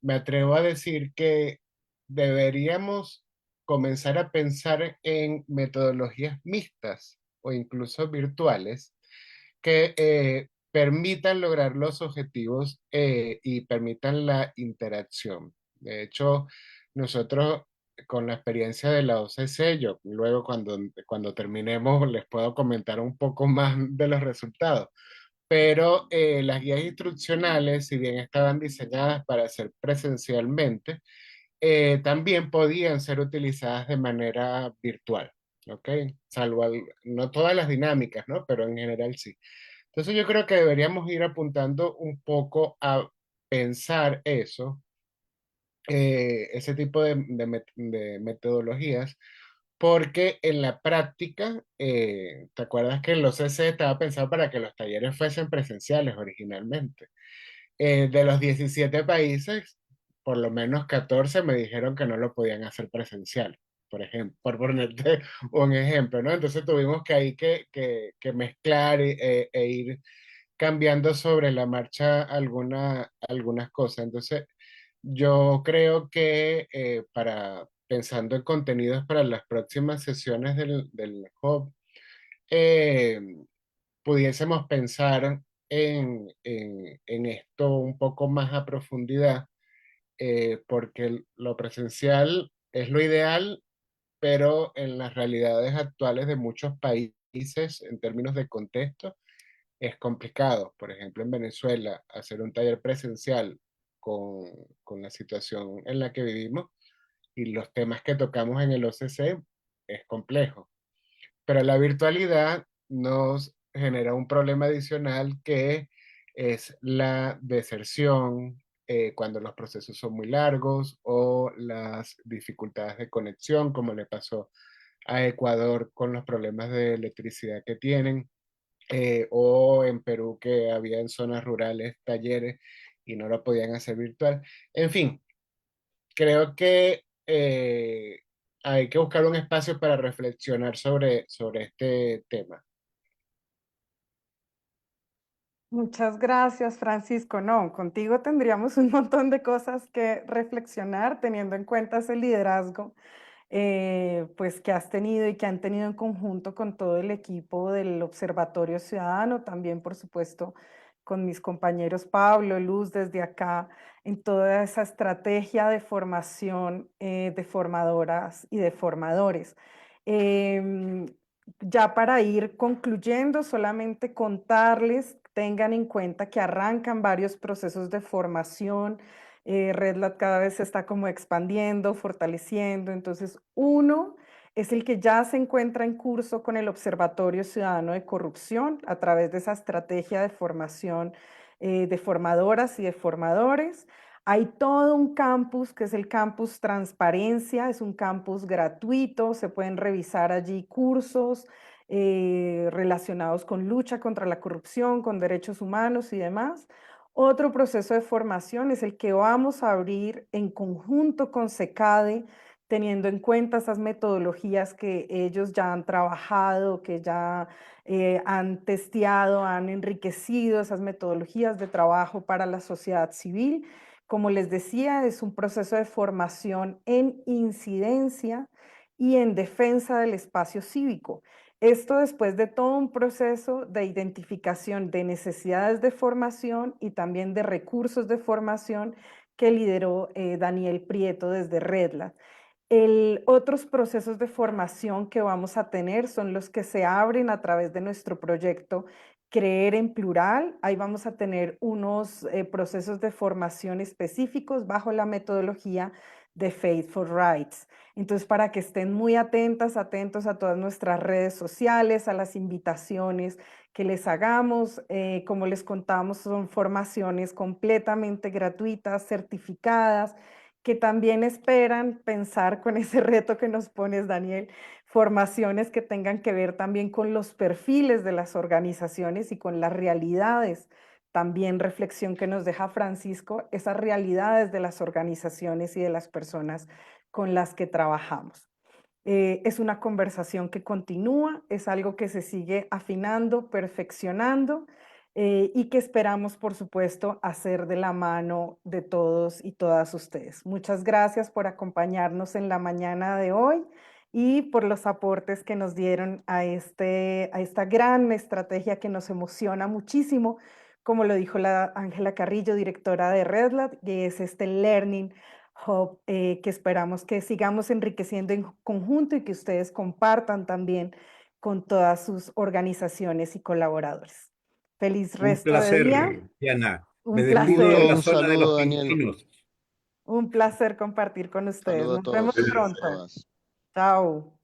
me atrevo a decir que deberíamos comenzar a pensar en metodologías mixtas o incluso virtuales que permitan lograr los objetivos y permitan la interacción. De hecho, nosotros con la experiencia de la OCC. Yo luego cuando terminemos les puedo comentar un poco más de los resultados. Pero las guías instruccionales, si bien estaban diseñadas para hacer presencialmente, también podían ser utilizadas de manera virtual, ¿ok? Salvo no todas las dinámicas, ¿no? Pero en general sí. Entonces yo creo que deberíamos ir apuntando un poco a pensar eso, ese tipo de metodologías, porque en la práctica, ¿te acuerdas que el OCC estaba pensado para que los talleres fuesen presenciales originalmente? De los 17 países, por lo menos 14 me dijeron que no lo podían hacer presencial, por ejemplo, por ponerte un ejemplo, ¿no? Entonces tuvimos que ahí que mezclar e ir cambiando sobre la marcha algunas cosas. Entonces, yo creo que pensando en contenidos para las próximas sesiones del Hub, eh, pudiésemos pensar en esto un poco más a profundidad, porque lo presencial es lo ideal, pero en las realidades actuales de muchos países, en términos de contexto, es complicado. Por ejemplo, en Venezuela, hacer un taller presencial con, con la situación en la que vivimos y los temas que tocamos en el OCC es complejo. Pero la virtualidad nos genera un problema adicional que es la deserción, cuando los procesos son muy largos, o las dificultades de conexión, como le pasó a Ecuador con los problemas de electricidad que tienen, o en Perú que había en zonas rurales talleres y no lo podían hacer virtual. En fin, creo que hay que buscar un espacio para reflexionar sobre este tema. Muchas gracias, Francisco. No, contigo tendríamos un montón de cosas que reflexionar teniendo en cuenta ese liderazgo pues que has tenido y que han tenido en conjunto con todo el equipo del Observatorio Ciudadano, también por supuesto con mis compañeros Pablo, Luz desde acá, en toda esa estrategia de formación de formadoras y de formadores. Em, ya para ir concluyendo, solamente contarles, tengan en cuenta que arrancan varios procesos de formación. RedLab cada vez se está como expandiendo, fortaleciendo. Entonces, uno es el que ya se encuentra en curso con el Observatorio Ciudadano de Corrupción a través de esa estrategia de formación de formadoras y de formadores. Hay todo un campus que es el campus Transparencia, es un campus gratuito, se pueden revisar allí cursos relacionados con lucha contra la corrupción, con derechos humanos y demás. Otro proceso de formación es el que vamos a abrir en conjunto con SECADE, teniendo en cuenta esas metodologías que ellos ya han trabajado, que ya han testeado, han enriquecido esas metodologías de trabajo para la sociedad civil. Como les decía, es un proceso de formación en incidencia y en defensa del espacio cívico. Esto después de todo un proceso de identificación de necesidades de formación y también de recursos de formación que lideró Daniel Prieto desde RedLab. Otros procesos de formación que vamos a tener son los que se abren a través de nuestro proyecto Creer en Plural. Ahí vamos a tener unos procesos de formación específicos bajo la metodología de Faith for Rights. Entonces, para que estén muy atentas, atentos a todas nuestras redes sociales, a las invitaciones que les hagamos. Como les contamos, son formaciones completamente gratuitas, certificadas, que también esperan pensar con ese reto que nos pones, Daniel, formaciones que tengan que ver también con los perfiles de las organizaciones y con las realidades. También reflexión que nos deja Francisco, esas realidades de las organizaciones y de las personas con las que trabajamos. Es una conversación que continúa, es algo que se sigue afinando, perfeccionando y que esperamos, por supuesto, hacer de la mano de todos y todas ustedes. Muchas gracias por acompañarnos en la mañana de hoy y por los aportes que nos dieron a esta gran estrategia que nos emociona muchísimo, como lo dijo la Ángela Carrillo, directora de RedLab, que es este Learning Hub, que esperamos que sigamos enriqueciendo en conjunto y que ustedes compartan también con todas sus organizaciones y colaboradores. Feliz Un resto de día. placer, Diana. Me Un despido de placer. Listo, la un zona de los saludo, Daniel. pingüinos. Un placer compartir con ustedes. Saludo a Nos vemos todos y pronto. todas. Chao.